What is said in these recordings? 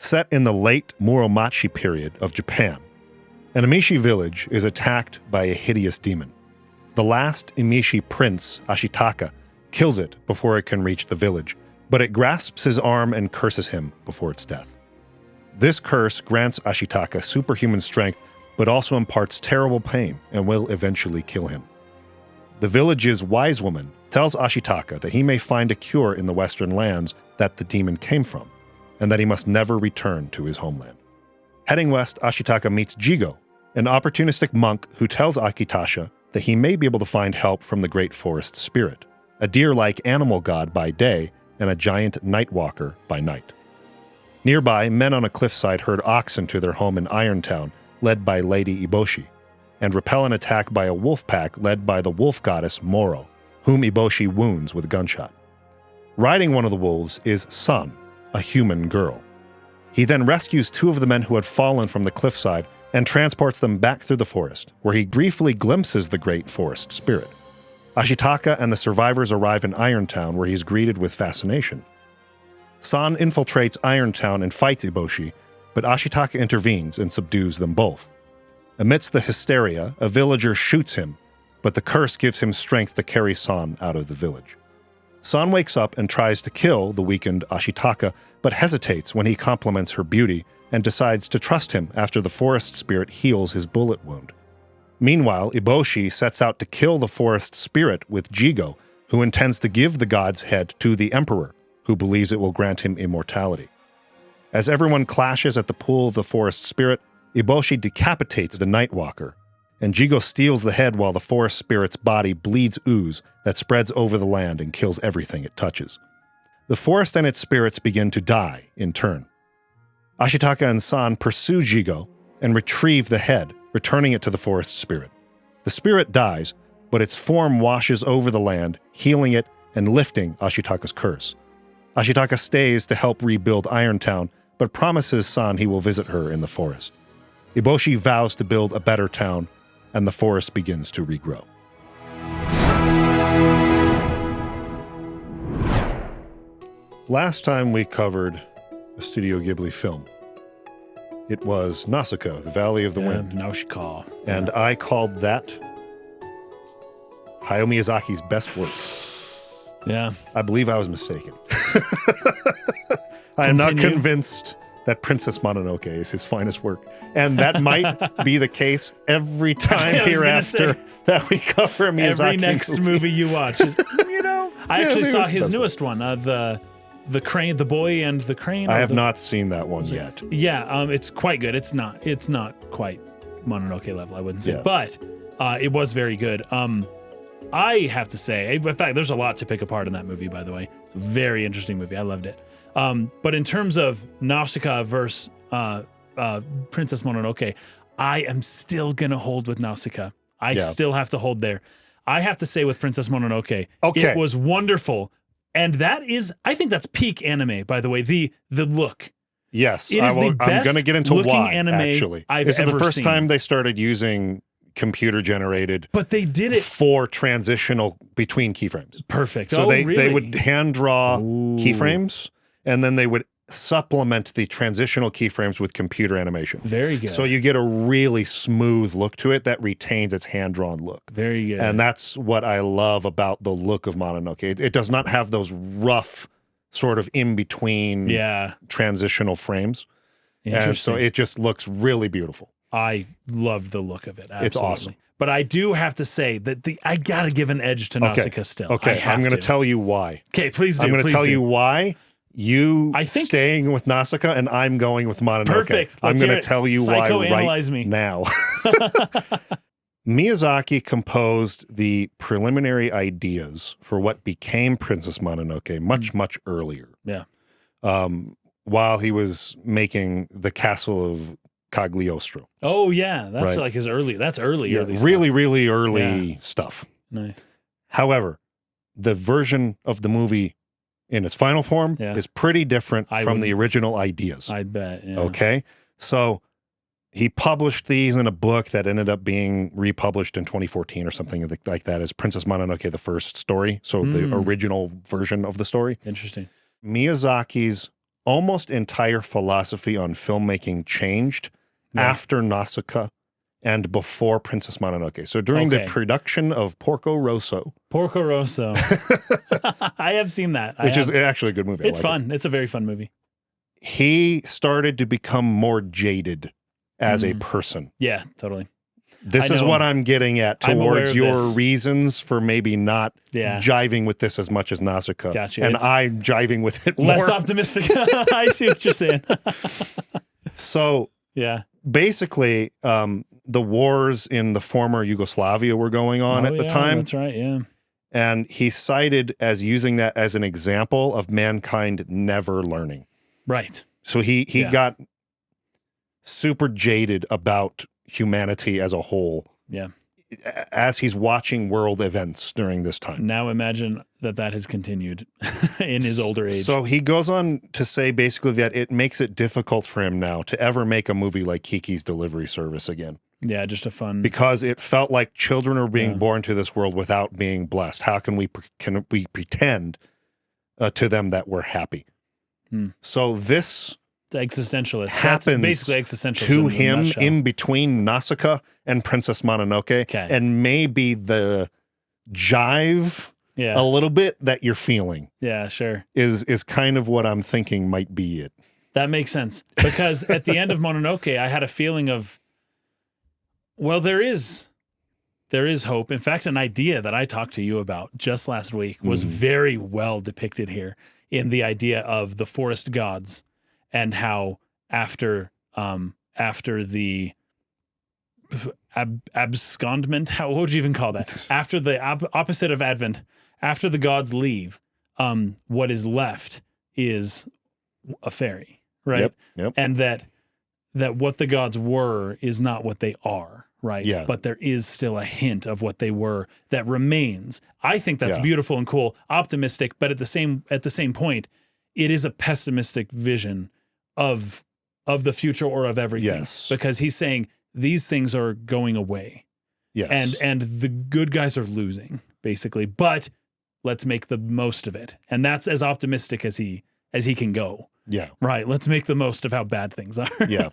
Set in the late Muromachi period of Japan, an Emishi village is attacked by a hideous demon. The last Emishi prince, Ashitaka, kills it before it can reach the village, but it grasps his arm and curses him before its death. This curse grants Ashitaka superhuman strength, but also imparts terrible pain and will eventually kill him. The village's wise woman tells Ashitaka that he may find a cure in the western lands that the demon came from, and that he must never return to his homeland. Heading west, Ashitaka meets Jigo, an opportunistic monk who tells Akitasha that he may be able to find help from the great forest spirit, a deer-like animal god by day and a giant night walker by night. Nearby, men on a cliffside herd oxen to their home in Irontown, led by Lady Eboshi, and repel an attack by a wolf pack led by the wolf goddess Moro, whom Eboshi wounds with a gunshot. Riding one of the wolves is San, a human girl. He then rescues two of the men who had fallen from the cliffside and transports them back through the forest, where he briefly glimpses the great forest spirit. Ashitaka and the survivors arrive in Irontown, where he's greeted with fascination. San infiltrates Irontown and fights Eboshi, but Ashitaka intervenes and subdues them both. Amidst the hysteria, a villager shoots him, but the curse gives him strength to carry San out of the village. San wakes up and tries to kill the weakened Ashitaka, but hesitates when he compliments her beauty and decides to trust him after the forest spirit heals his bullet wound. Meanwhile, Eboshi sets out to kill the forest spirit with Jigo, who intends to give the god's head to the emperor, who believes it will grant him immortality. As everyone clashes at the pool of the forest spirit, Eboshi decapitates the Nightwalker, and Jigo steals the head while the forest spirit's body bleeds ooze that spreads over the land and kills everything it touches. The forest and its spirits begin to die in turn. Ashitaka and San pursue Jigo and retrieve the head, returning it to the forest spirit. The spirit dies, but its form washes over the land, healing it and lifting Ashitaka's curse. Ashitaka stays to help rebuild Irontown, but promises San he will visit her in the forest. Eboshi vows to build a better town, and the forest begins to regrow. Last time we covered a Studio Ghibli film. It was Nausicaa, The Valley of the Wind. Nausicaa. And I called that Hayao Miyazaki's best work. Yeah. I believe I was mistaken. I am not convinced that Princess Mononoke is his finest work. And that might be the case every time hereafter that we cover a Miyazaki every next movie you watch. Is, I actually saw his newest one, the crane, the boy and the crane. I have not seen that one yet. Yeah, it's quite good. It's not quite Mononoke level, I wouldn't say, but it was very good. I have to say, in fact, there's a lot to pick apart in that movie, by the way. It's a very interesting movie. I loved it. But in terms of Nausicaa versus Princess Mononoke, I am still going to hold with Nausicaa. I still have to hold there. I have to say with Princess Mononoke, it was wonderful. And that is, I think that's peak anime, by the way, the look. Yes, it is the best I'm going to get into why, anime actually. I've This is ever the first seen. time they started using computer-generated. But they did it for transitional between keyframes. Perfect. So they really? would hand draw keyframes, and then they would supplement the transitional keyframes with computer animation. Very good. So you get a really smooth look to it that retains its hand-drawn look. Very good. And that's what I love about the look of Mononoke. It does not have those rough sort of in-between transitional frames. And so it just looks really beautiful. I love the look of it. Absolutely. It's awesome. But I do have to say that I got to give an edge to Nausicaa still. Okay, I'm going to tell you why. Okay, please do. I'm going to tell you why. Staying with Nausicaa and I'm going with Mononoke. Perfect. I'm going to tell you why right now. Miyazaki composed the preliminary ideas for what became Princess Mononoke much earlier. Yeah. While he was making the castle of Cagliostro. Oh yeah, that's like his early. That's early. Yeah, early really early stuff. Nice. However, the version of the movie in its final form is pretty different from the original ideas. I'd bet. Yeah. Okay, so he published these in a book that ended up being republished in 2014 or something like that as Princess Mononoke, the first story. So the original version of the story. Interesting. Miyazaki's almost entire philosophy on filmmaking changed after Nausicaa and before Princess Mononoke. So during the production of Porco Rosso. Porco Rosso. I have seen that. Which is actually a good movie. It's fun. It's a very fun movie. He started to become more jaded as a person. Yeah, totally. This is what I'm getting at towards your reasons for maybe not jiving with this as much as Nausicaa. Gotcha. And I'm jiving with it more. Less optimistic. I see what you're saying. So basically, the wars in the former Yugoslavia were going on at the time. That's right, yeah. And he cited as using that as an example of mankind never learning. Right. So he got super jaded about humanity as a whole. Yeah. As he's watching world events during this time. Now imagine that has continued in his older age. So he goes on to say basically that it makes it difficult for him now to ever make a movie like Kiki's Delivery Service again. Yeah, just a fun... Because it felt like children are being born to this world without being blessed. How can we pretend to them that we're happy? So this... Existentialist. Happens That's basically existentialism to him in between Nausicaa and Princess Mononoke, and maybe the jive a little bit that you're feeling. Yeah, sure. Is kind of what I'm thinking might be it. That makes sense. Because at the end of Mononoke, I had a feeling of, well, there is hope. In fact, an idea that I talked to you about just last week was very well depicted here in the idea of the forest gods. And how after the abscondment, what would you even call that? After the opposite of Advent, after the gods leave, what is left is a fairy, right? Yep. And that what the gods were is not what they are, right? Yeah. But there is still a hint of what they were that remains. I think that's beautiful and cool, optimistic, but at the same point, it is a pessimistic vision of the future or of everything. Yes. Because he's saying these things are going away. Yes. And the good guys are losing, basically. But let's make the most of it. And that's as optimistic as he can go. Yeah. Right. Let's make the most of how bad things are. Yeah.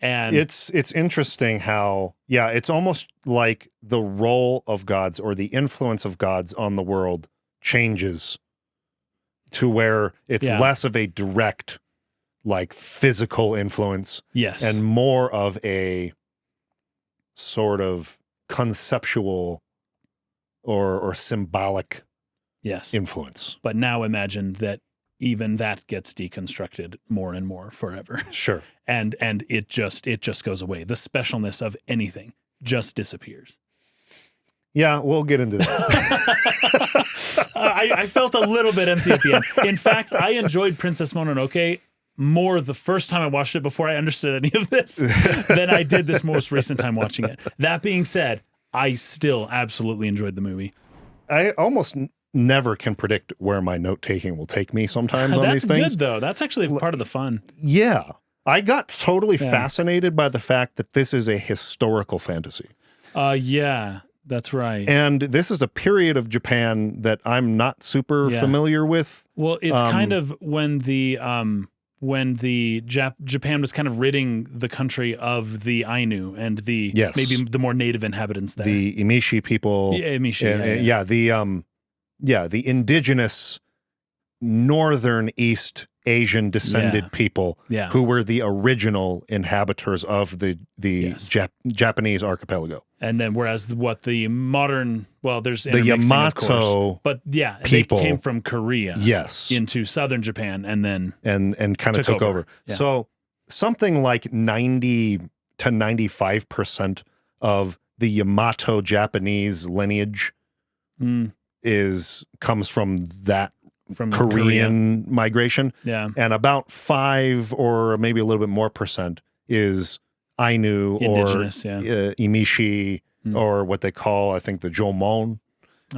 And it's interesting how, it's almost like the role of gods or the influence of gods on the world changes to where it's less of a direct, like, physical influence. Yes. And more of a sort of conceptual or symbolic influence. But now imagine that even that gets deconstructed more and more forever. Sure. And it just goes away. The specialness of anything just disappears. Yeah, we'll get into that. I felt a little bit empty at the end. In fact, I enjoyed Princess Mononoke more the first time I watched it before I understood any of this than I did this most recent time watching it. That being said, I still absolutely enjoyed the movie. I almost never can predict where my note-taking will take me sometimes on these things. That's good, though. That's actually part of the fun. Yeah. I got totally fascinated by the fact that this is a historical fantasy. Yeah, that's right. And this is a period of Japan that I'm not super familiar with. Well, it's kind of when Japan was kind of ridding the country of the Ainu and the maybe the more native inhabitants there. The Emishi people. Yeah, Emishi. The indigenous northern East Asian descended people who were the original inhabitants of the Japanese archipelago. And then whereas the modern, there's the Yamato but people they came from Korea into southern Japan and then and kind of took over. Yeah. So something like 90 to 95% of the Yamato Japanese lineage comes from that Korean migration. Yeah. And about 5 or maybe a little bit more percent is Ainu indigenous, or Emishi or what they call, I think, the Jomon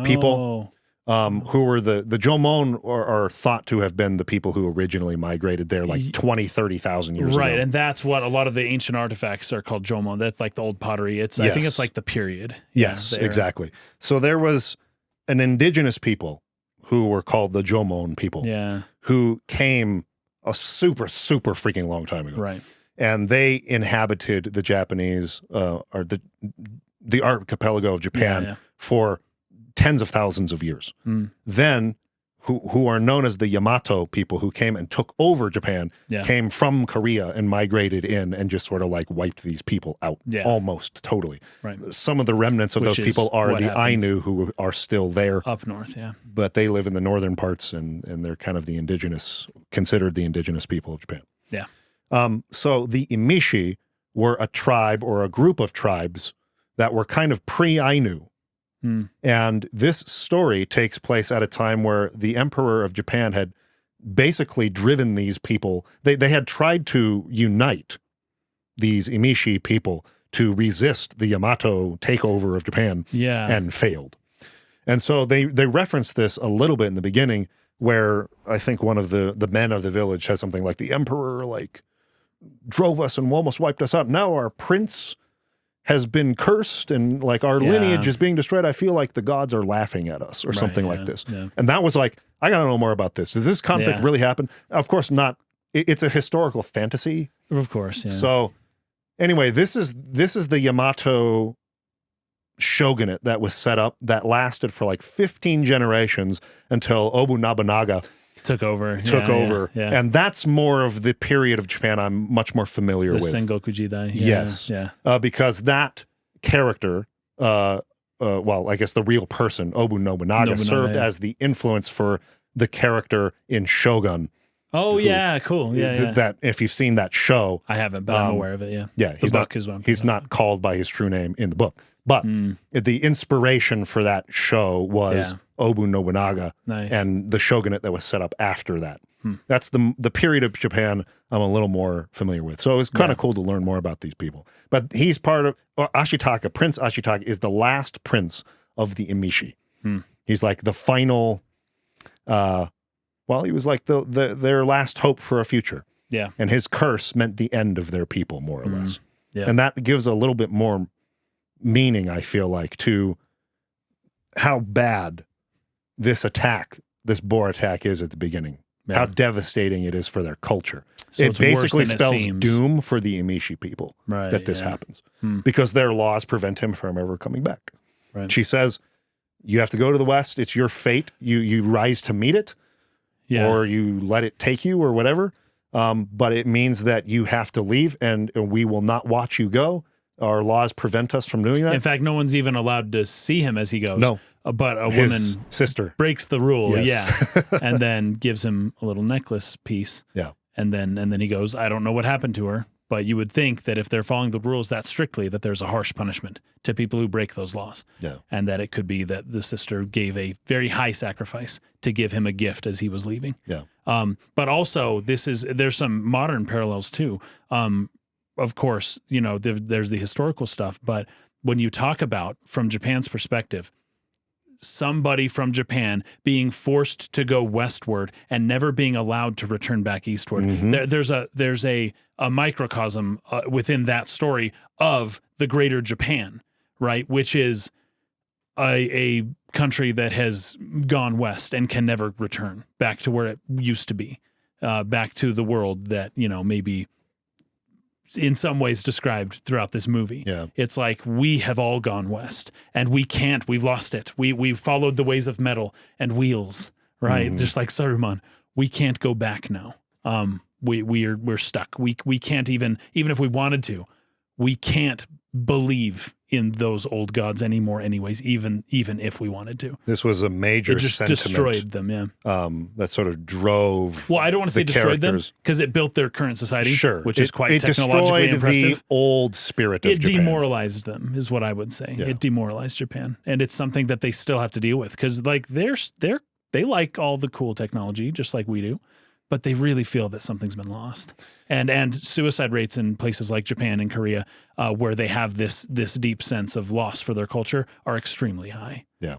people, who were the Jomon are thought to have been the people who originally migrated there like 20, 30,000 years ago. Right, and that's what a lot of the ancient artifacts are called Jomon. That's like the old pottery. I think it's like the period. Yes, exactly. So there was an indigenous people who were called the Jomon people who came a super, super freaking long time ago. Right. And they inhabited the Japanese, or the archipelago of Japan for tens of thousands of years. Then, who are known as the Yamato people, who came and took over Japan, came from Korea and migrated in and just sort of like wiped these people out almost totally. Right. Some of the remnants of those people are the Ainu, who are still there. Up north, But they live in the northern parts, and they're kind of considered the indigenous people of Japan. Yeah. So the Emishi were a tribe or a group of tribes that were kind of pre-Ainu. And this story takes place at a time where the emperor of Japan had basically driven these people. They had tried to unite these Emishi people to resist the Yamato takeover of Japan and failed. And so they reference this a little bit in the beginning, where I think one of the men of the village says something like, the emperor like drove us and almost wiped us out. Now our prince has been cursed and like our lineage is being destroyed. I feel like the gods are laughing at us or something like this. Yeah. And that was like, I got to know more about this. Does this conflict really happen? Of course not. It's a historical fantasy. Of course. Yeah. So anyway, this is the Yamato shogunate that was set up that lasted for like 15 generations until Obu Nobunaga took over. And that's more of the period of Japan I'm much more familiar with. The Sengoku Jidai. Yes. Because that character, well, I guess the real person, Obu Nobunaga served as the influence for the character in Shogun. Oh, cool. That if you've seen that show. I haven't, but I'm aware of it, Yeah, he's not called by his true name in the book. But the inspiration for that show was Obu Nobunaga and the shogunate that was set up after that. That's the period of Japan I'm a little more familiar with. So it was kind of cool to learn more about these people. But he's part of Ashitaka. Prince Ashitaka is the last prince of the Emishi. He's like the final, he was like their last hope for a future. Yeah. And his curse meant the end of their people, more or less. Yeah. And that gives a little bit more meaning, I feel like, to how bad this boar attack is at the beginning. How devastating it is for their culture. So it basically spells it doom for the Emishi people that this happens. Because their laws prevent him from ever coming back. Right. She says, you have to go to the West. It's your fate. You rise to meet it, or you let it take you, or whatever. But it means that you have to leave, and we will not watch you go. Our laws prevent us from doing that. In fact, no one's even allowed to see him as he goes. No. But a His woman sister breaks the rule, Yes. and then gives him a little necklace piece. Yeah. And then he goes, I don't know what happened to her, but you would think that if they're following the rules that strictly, that there's a harsh punishment to people who break those laws. Yeah. And that it could be that the sister gave a very high sacrifice to give him a gift as he was leaving. Yeah. But also there's some modern parallels too. Of course, there's the historical stuff, but when you talk about from Japan's perspective, somebody from Japan being forced to go westward and never being allowed to return back eastward. There's a microcosm within that story of the greater Japan, right? Which is a country that has gone west and can never return back to where it used to be, back to the world that, maybe in some ways described throughout this movie. Yeah. It's like we have all gone west and we've lost it. We followed the ways of metal and wheels, right? Just like Saruman. We can't go back now. We're stuck. We can't even if we wanted to, we can't believe in those old gods anymore anyways, even if we wanted to. This was a major sentiment. Destroyed them, that sort of drove Well, I don't want to say destroyed them because it built their current society, which is quite technologically impressive. It destroyed the old spirit of Japan. It demoralized them, is what I would say. Yeah. It demoralized Japan. And it's something that they still have to deal with because like they like all the cool technology, just like we do. But they really feel that something's been lost. And suicide rates in places like Japan and Korea, where they have this deep sense of loss for their culture, are extremely high. Yeah.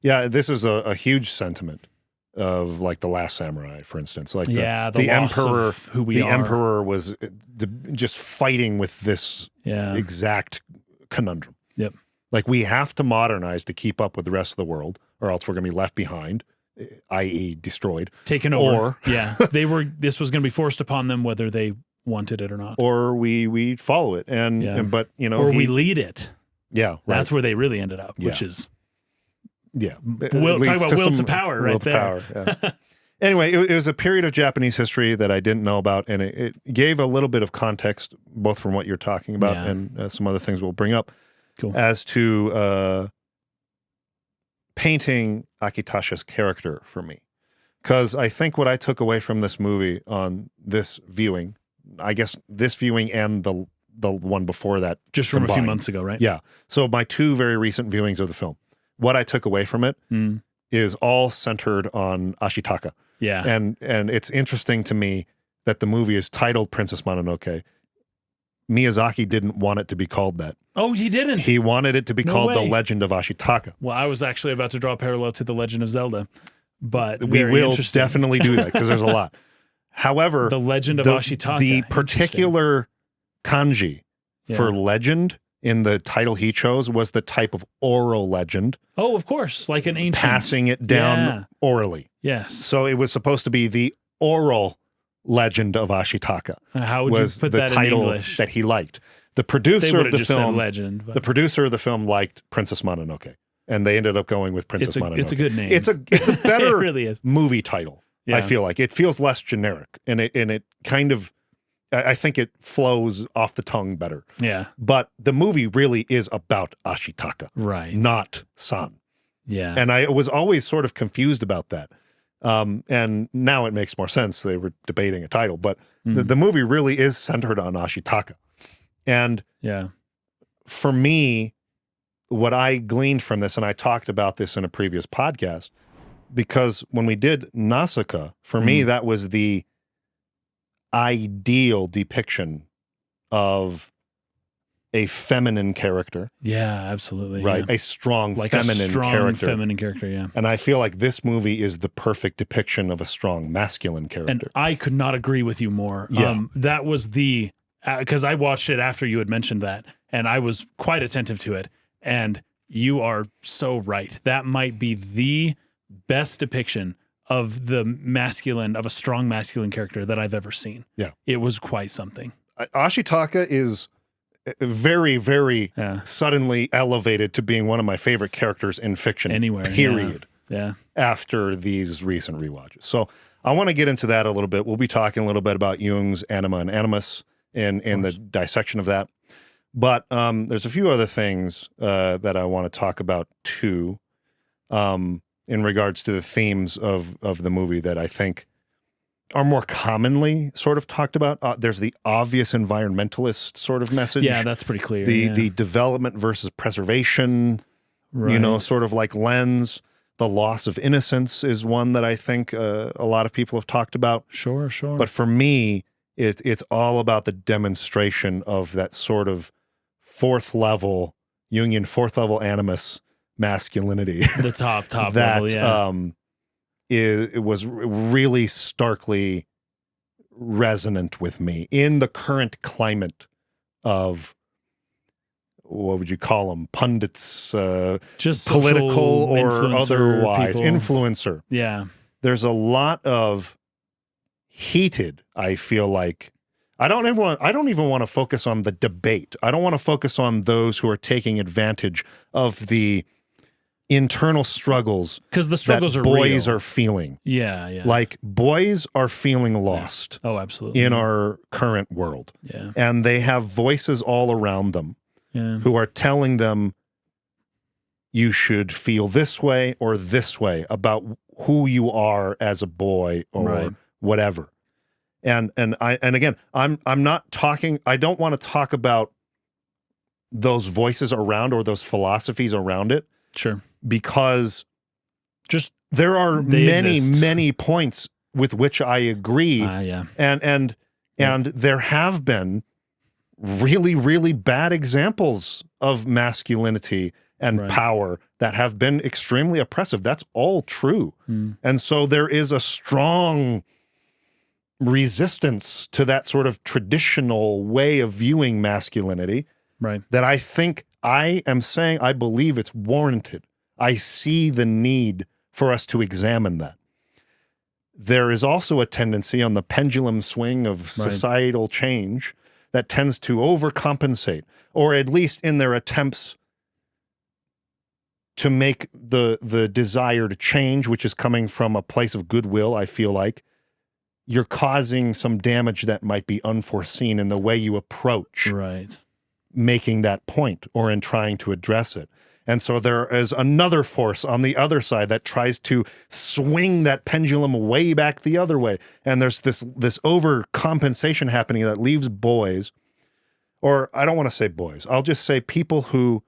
Yeah, this is a huge sentiment of like The Last Samurai, for instance. Like the emperor, of who we the are. emperor was just fighting with this exact conundrum. Yep. Like we have to modernize to keep up with the rest of the world, or else we're going to be left behind. i.e. destroyed. Taken over. Or yeah, this was going to be forced upon them whether they wanted it or not. Or we follow it. But, or we lead it. Yeah. Right. That's where they really ended up, which is. Yeah. Talk about will to power right there. Power, yeah. Anyway, it was a period of Japanese history that I didn't know about, and it gave a little bit of context, both from what you're talking about and some other things we'll bring up, as to painting Akitasha's character for me. Because I think what I took away from this movie on this viewing, I guess this viewing and the one before that, just from a few months ago, right? Yeah. So my two very recent viewings of the film, what I took away from it is all centered on Ashitaka. Yeah. And it's interesting to me that the movie is titled Princess Mononoke. Miyazaki didn't want it to be called that. Oh, he didn't? He wanted it to be called The Legend of Ashitaka. Well, I was actually about to draw a parallel to The Legend of Zelda, but we will definitely do that because there's a lot. However, The Legend of Ashitaka. The particular kanji for legend in the title he chose was the type of oral legend. Oh, of course, like an ancient. Passing it down orally. Yes. So it was supposed to be the oral legend of Ashitaka. How would you put the that title in English? That he liked. The producer of the film, legend, the producer of the film liked Princess Mononoke, and they ended up going with Princess Mononoke. It's a good name. It's a better it really is. Movie title. Yeah. I feel like it feels less generic, and it kind of, I think it flows off the tongue better. Yeah. But the movie really is about Ashitaka, right? Not San. Yeah. And I was always sort of confused about that. And now it makes more sense. They were debating a title, but the movie really is centered on Ashitaka. And for me, what I gleaned from this, and I talked about this in a previous podcast, because when we did Nausicaa, for me, that was the ideal depiction of a feminine character. Yeah, absolutely. Right. Yeah. A strong like feminine a strong character. feminine character, yeah. And I feel like this movie is the perfect depiction of a strong masculine character. And I could not agree with you more. Yeah. That was the, because I watched it after you had mentioned that, and I was quite attentive to it. And you are so right. That might be the best depiction of of a strong masculine character that I've ever seen. Yeah. It was quite something. Ashitaka is very, very suddenly elevated to being one of my favorite characters in fiction. Anywhere. Period. Yeah. After these recent rewatches. So I want to get into that a little bit. We'll be talking a little bit about Jung's anima and animus and the dissection of that. But there's a few other things that I want to talk about too, in regards to the themes of the movie that I think are more commonly sort of talked about. There's the obvious environmentalist sort of message. Yeah, that's pretty clear. The development versus preservation, sort of like lens. The loss of innocence is one that I think a lot of people have talked about. Sure. But for me, it's all about the demonstration of that sort of Jungian fourth level animus masculinity. The top that, level, yeah. It was really starkly resonant with me in the current climate of, what would you call them? Pundits, just political or otherwise, people. Influencer. Yeah. There's a lot of heated, I feel like, I don't even want to focus on the debate. I don't want to focus on those who are taking advantage of the internal struggles, because the struggles that are boys real. are feeling. Yeah. Like boys are feeling lost. Oh, absolutely. In our current world. Yeah. And they have voices all around them who are telling them you should feel this way or this way about who you are as a boy or whatever. And again, I'm not talking, I don't want to talk about those voices around or those philosophies around it. Sure. Because just there are many points with which I agree. And there have been really, really bad examples of masculinity and power that have been extremely oppressive. That's all true. And so there is a strong resistance to that sort of traditional way of viewing masculinity that I think I am saying I believe it's warranted. I see the need for us to examine that. There is also a tendency on the pendulum swing of societal change that tends to overcompensate, or at least in their attempts to make the desired change, which is coming from a place of goodwill, I feel like, you're causing some damage that might be unforeseen in the way you approach making that point or in trying to address it. And so there is another force on the other side that tries to swing that pendulum way back the other way. And there's this overcompensation happening that leaves boys, or I don't want to say boys, I'll just say people who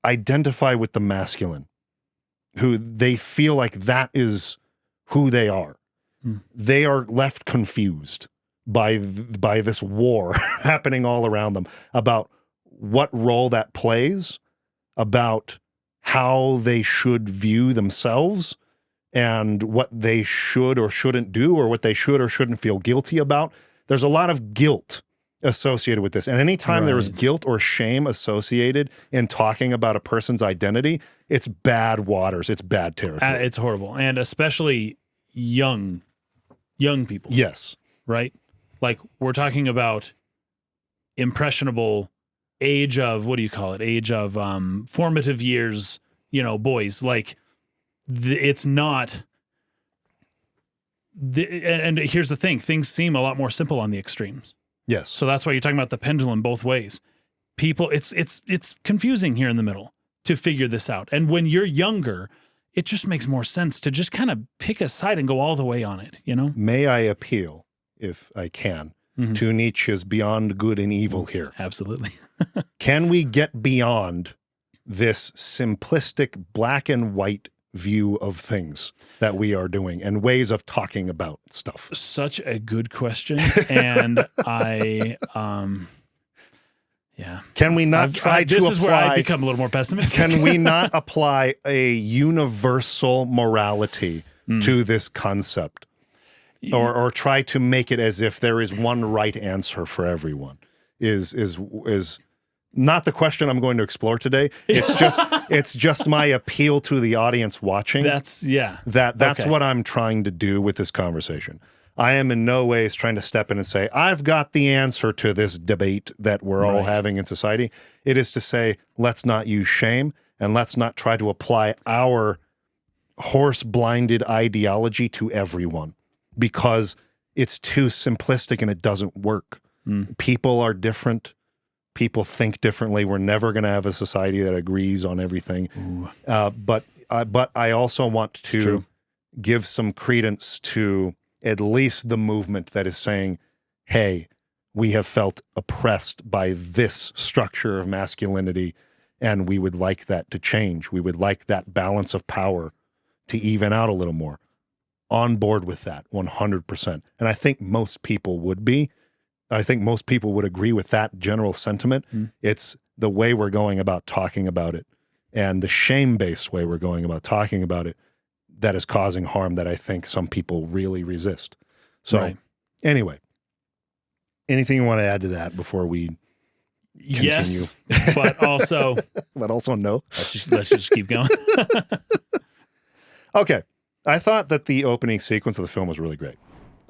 identify with the masculine, who they feel like that is who they are. They are left confused by this war happening all around them about what role that plays, about how they should view themselves and what they should or shouldn't do, or what they should or shouldn't feel guilty about. There's a lot of guilt associated with this. And anytime there is guilt or shame associated in talking about a person's identity, it's bad waters. It's bad territory. It's horrible. And especially young people. Yes. Right? Like, we're talking about impressionable age of, what do you call it? Age of formative years, boys. Like, it's not... And here's the thing. Things seem a lot more simple on the extremes. Yes. So that's why you're talking about the pendulum both ways. People, it's confusing here in the middle to figure this out. And when you're younger, it just makes more sense to just kind of pick a side and go all the way on it, May I appeal, if I can, to Nietzsche's beyond good and evil here? Absolutely. Can we get beyond this simplistic black and white view of things that we are doing and ways of talking about stuff? Such a good question. And Can we not this is where I become a little more pessimistic. Can we not apply a universal morality to this concept? Or try to make it as if there is one right answer for everyone is not the question I'm going to explore today. It's just my appeal to the audience watching. That's what I'm trying to do with this conversation. I am in no ways trying to step in and say, I've got the answer to this debate that we're all having in society. It is to say, let's not use shame and let's not try to apply our horse-blinded ideology to everyone, because it's too simplistic and it doesn't work. People are different. People think differently. We're never going to have a society that agrees on everything. But I also want to give some credence to at least the movement that is saying, hey, we have felt oppressed by this structure of masculinity, and we would like that to change. We would like that balance of power to even out a little more. On board with that, 100%. And I think most people would be. I think most people would agree with that general sentiment. It's the way we're going about talking about it and the shame-based way we're going about talking about it that is causing harm that I think some people really resist. So anyway, anything you want to add to that before we continue? Yes, but also... but also no. Let's just keep going. Okay. I thought that the opening sequence of the film was really great.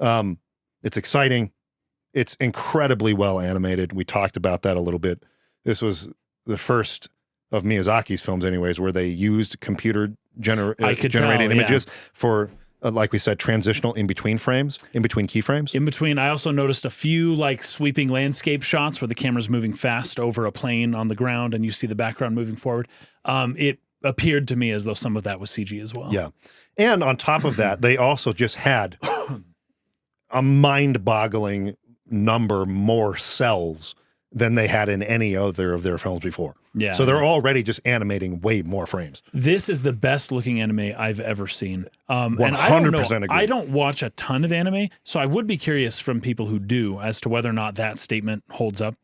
It's exciting. It's incredibly well animated. We talked about that a little bit. This was the first of Miyazaki's films anyways, where they used computer generated images for, like we said, transitional in-between frames, in-between keyframes. In between, I also noticed a few like sweeping landscape shots where the camera's moving fast over a plane on the ground and you see the background moving forward. It appeared to me as though some of that was CG as well. Yeah. And on top of that, they also just had a mind-boggling number more cells than they had in any other of their films before. Yeah. So they're already just animating way more frames. This is the best looking anime I've ever seen. 100% agree. I don't watch a ton of anime, so I would be curious from people who do as to whether or not that statement holds up,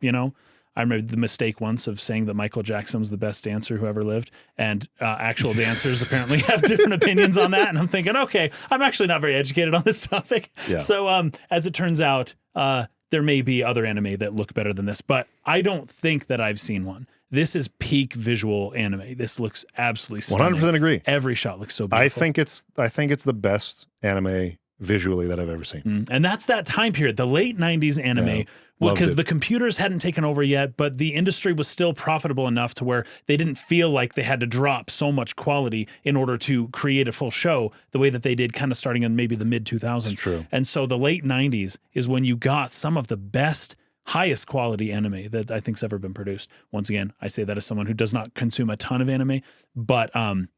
I made the mistake once of saying that Michael Jackson was the best dancer who ever lived, and actual dancers apparently have different opinions on that. And I'm thinking, okay, I'm actually not very educated on this topic. Yeah. So as it turns out, there may be other anime that look better than this, but I don't think that I've seen one. this is peak visual anime. This looks absolutely stunning. 100% agree. Every shot looks so beautiful. I think it's the best anime visually that I've ever seen. And that's that time period, the late 90s anime, because the computers hadn't taken over yet, but the industry was still profitable enough to where they didn't feel like they had to drop so much quality in order to create a full show the way that they did kind of starting in maybe the mid 2000s. It's true. And so the late 90s is when you got some of the best, highest quality anime that I think's ever been produced. Once again, I say that as someone who does not consume a ton of anime, but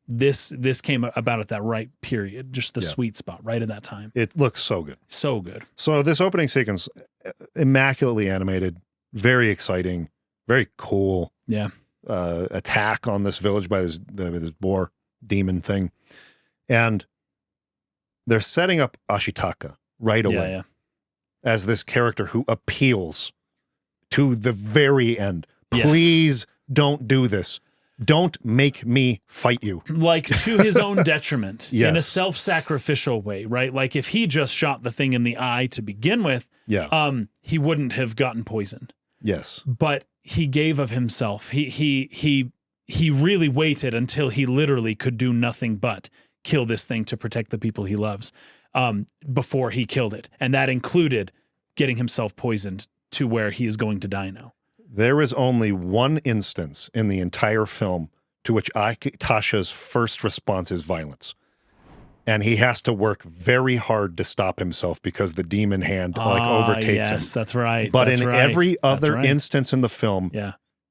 this came about at that right period, just the sweet spot right at that time. It looks so good. So good. So this opening sequence, immaculately animated, very exciting, very cool. Yeah. Attack on this village by this boar demon thing. And they're setting up Ashitaka right away as this character who appeals to the very end. Please don't do this. Don't make me fight you. Like to his own detriment in a self-sacrificial way, right? Like if he just shot the thing in the eye to begin with, he wouldn't have gotten poisoned. Yes. But he gave of himself. He really waited until he literally could do nothing but kill this thing to protect the people he loves before he killed it. And that included getting himself poisoned to where he is going to die now. There is only one instance in the entire film to which Tasha's first response is violence. And he has to work very hard to stop himself because the demon hand overtakes him. Yes, that's right. But in every other instance in the film,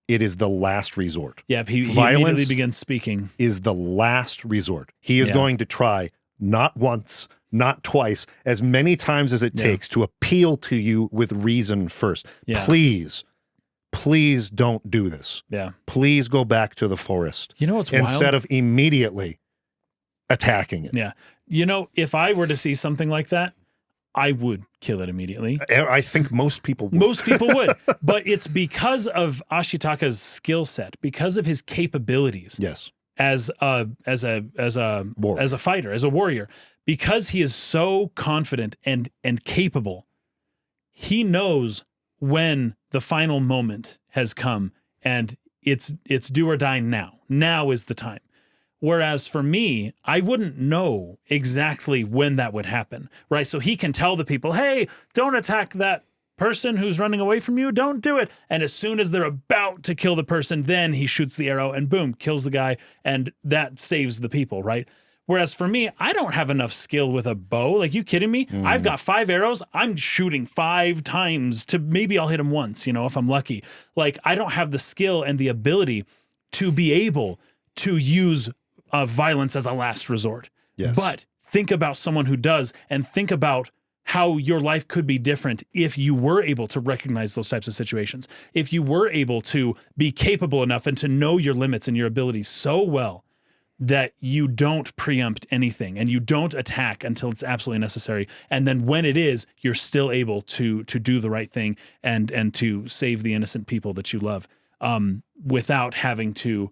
it is the last resort. Yeah, he immediately begins speaking. Is the last resort. He is going to try not once, not twice, as many times as it takes to appeal to you with reason first. Yeah. Please don't do this. Yeah. Please go back to the forest. You know what's wild? Instead of immediately attacking it. Yeah. You know, if I were to see something like that, I would kill it immediately. I think most people would. Most people would. But it's because of Ashitaka's skill set, because of his capabilities. Yes. As a fighter, as a warrior, because he is so confident and capable, he knows when the final moment has come and it's do or die now. Now is the time. Whereas for me, I wouldn't know exactly when that would happen, right? So he can tell the people, hey, don't attack that person who's running away from you. Don't do it. And as soon as they're about to kill the person, then he shoots the arrow and boom, kills the guy. And that saves the people, right? Whereas for me, I don't have enough skill with a bow. Like, you kidding me? I've got 5 arrows. I'm shooting 5 times to maybe I'll hit him once, if I'm lucky. Like, I don't have the skill and the ability to be able to use violence as a last resort. Yes. But think about someone who does, and think about how your life could be different if you were able to recognize those types of situations. If you were able to be capable enough and to know your limits and your abilities so well that you don't preempt anything and you don't attack until it's absolutely necessary. And then when it is, you're still able to do the right thing and to save the innocent people that you love without having to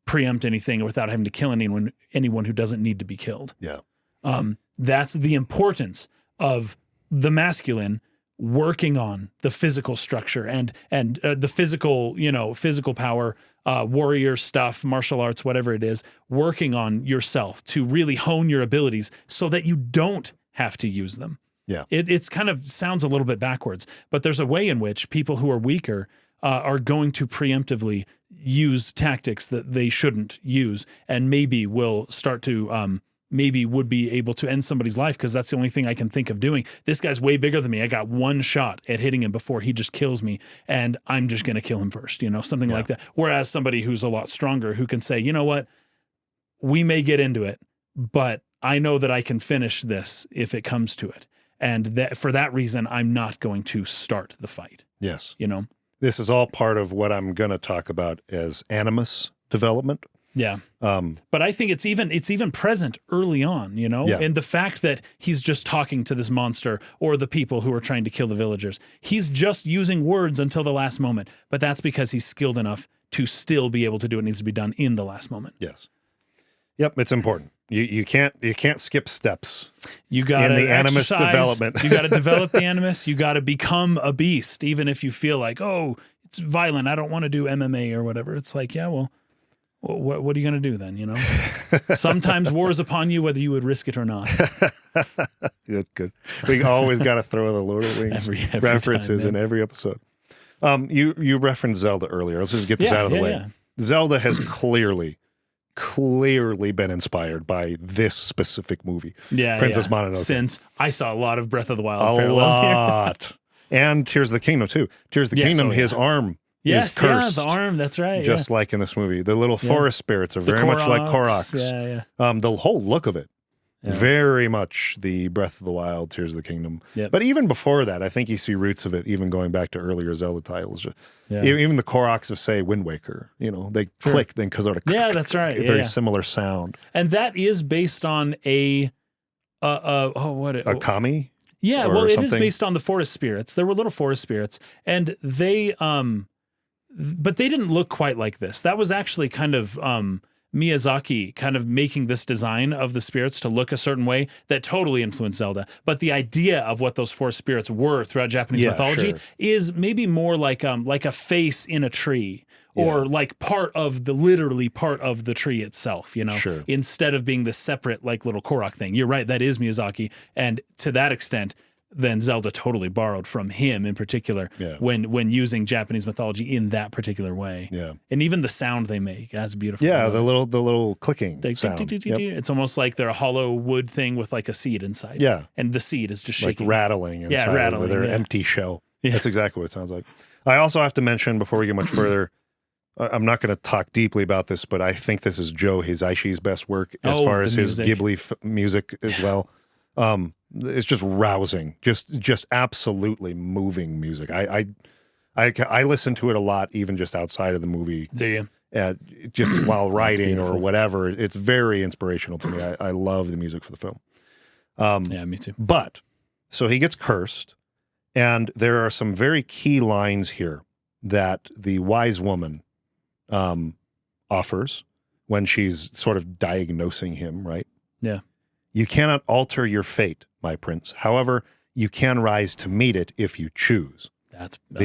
preempt anything or without having to kill anyone who doesn't need to be killed. Yeah. That's the importance of the masculine working on the physical structure and the physical power, warrior stuff, martial arts, whatever it is, working on yourself to really hone your abilities so that you don't have to use them. Yeah. It's kind of sounds a little bit backwards, but there's a way in which people who are weaker are going to preemptively use tactics that they shouldn't use and maybe will start to maybe would be able to end somebody's life because that's the only thing I can think of doing. This guy's way bigger than me. I got one shot at hitting him before he just kills me, and I'm just going to kill him first, something like that. Whereas somebody who's a lot stronger who can say, you know what, we may get into it, but I know that I can finish this if it comes to it. And for that reason, I'm not going to start the fight. Yes. This is all part of what I'm going to talk about as animus development. Yeah. But I think it's even present early on, and the fact that he's just talking to this monster or the people who are trying to kill the villagers. He's just using words until the last moment, but that's because he's skilled enough to still be able to do what needs to be done in the last moment. Yes. Yep, it's important. You can't skip steps. You got in the animus development. You got to develop the animus. You got to become a beast, even if you feel like, it's violent. I don't want to do MMA or whatever. It's like, yeah, well, what are you going to do then? You know, sometimes war is upon you, whether you would risk it or not. Good. We always got to throw the Lord of the Rings every references time, in every episode. You referenced Zelda earlier. Let's just get this out of the way. Yeah. Zelda has clearly been inspired by this specific movie. Princess Mononoke. Since I saw a lot of Breath of the Wild a parallels lot. Here. And Tears of the Kingdom too. Tears of the Kingdom, his arm is cursed. Yeah, the arm, that's right. Just like in this movie. The little forest spirits are very much like Koroks. Yeah. The whole look of it, very much the Breath of the Wild, Tears of the Kingdom. Yep. But even before that, I think you see roots of it even going back to earlier Zelda titles. Even the Koroks of, say, Wind Waker, they click then because of that's right. Very similar sound. And that is based on a kami? Yeah, well, it is based on the forest spirits. There were little forest spirits, and they but they didn't look quite like this. That was actually kind of Miyazaki kind of making this design of the spirits to look a certain way that totally influenced Zelda. But the idea of what those forest spirits were throughout Japanese mythology is maybe more like a face in a tree, or like literally part of the tree itself, instead of being the separate like little Korok thing. You're right, that is Miyazaki. And to that extent, then Zelda totally borrowed from him in particular when using Japanese mythology in that particular way. Yeah. And even the sound they make, that's beautiful. Yeah, the little clicking sound. It's almost like they're a hollow wood thing with like a seed inside. Yeah. And the seed is just shaking. Like rattling inside of their empty shell. Yeah. That's exactly what it sounds like. I also have to mention, before we get much further, I'm not going to talk deeply about this, but I think this is Joe Hisaishi's best work as far as his Ghibli music as well. It's just rousing, just absolutely moving music. I listen to it a lot, even just outside of the movie. Do you? Just while writing or whatever. It's very inspirational to me. I love the music for the film. Yeah, me too. But, so he gets cursed, and there are some very key lines here that the wise woman offers when she's sort of diagnosing him, right? Yeah. You cannot alter your fate, my prince. However, you can rise to meet it if you choose.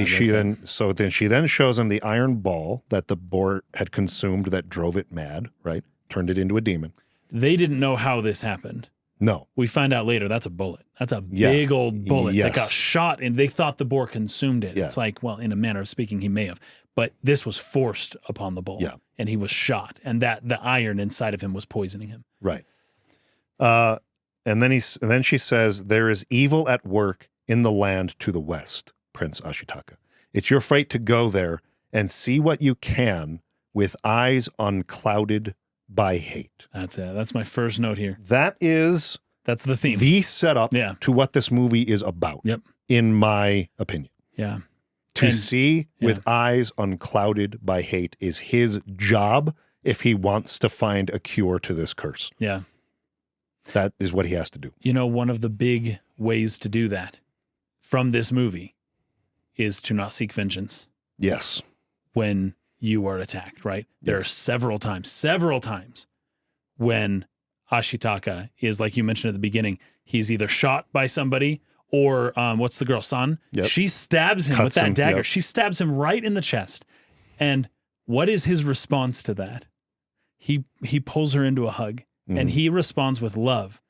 She then shows him the iron ball that the boar had consumed that drove it mad, right? Turned it into a demon. They didn't know how this happened. No. We find out later that's a bullet. That's a big old bullet that got shot, and they thought the boar consumed it. Yeah. It's like, well, in a manner of speaking, he may have. But this was forced upon the bull, and he was shot, and that the iron inside of him was poisoning him. Right. And then she says, there is evil at work in the land to the west, Prince Ashitaka. It's your fate to go there and see what you can with eyes unclouded by hate. That's it. That's my first note here. That's the theme. The setup to what this movie is about, in my opinion. Yeah. To see with eyes unclouded by hate is his job if he wants to find a cure to this curse. Yeah. That is what he has to do. One of the big ways to do that from this movie is to not seek vengeance. Yes. When you are attacked, right? There are several times when Ashitaka is, like you mentioned at the beginning, he's either shot by somebody or what's the girl, San? Yep. She stabs him with that dagger. Yep. She stabs him right in the chest. And what is his response to that? He pulls her into a hug, and he responds with love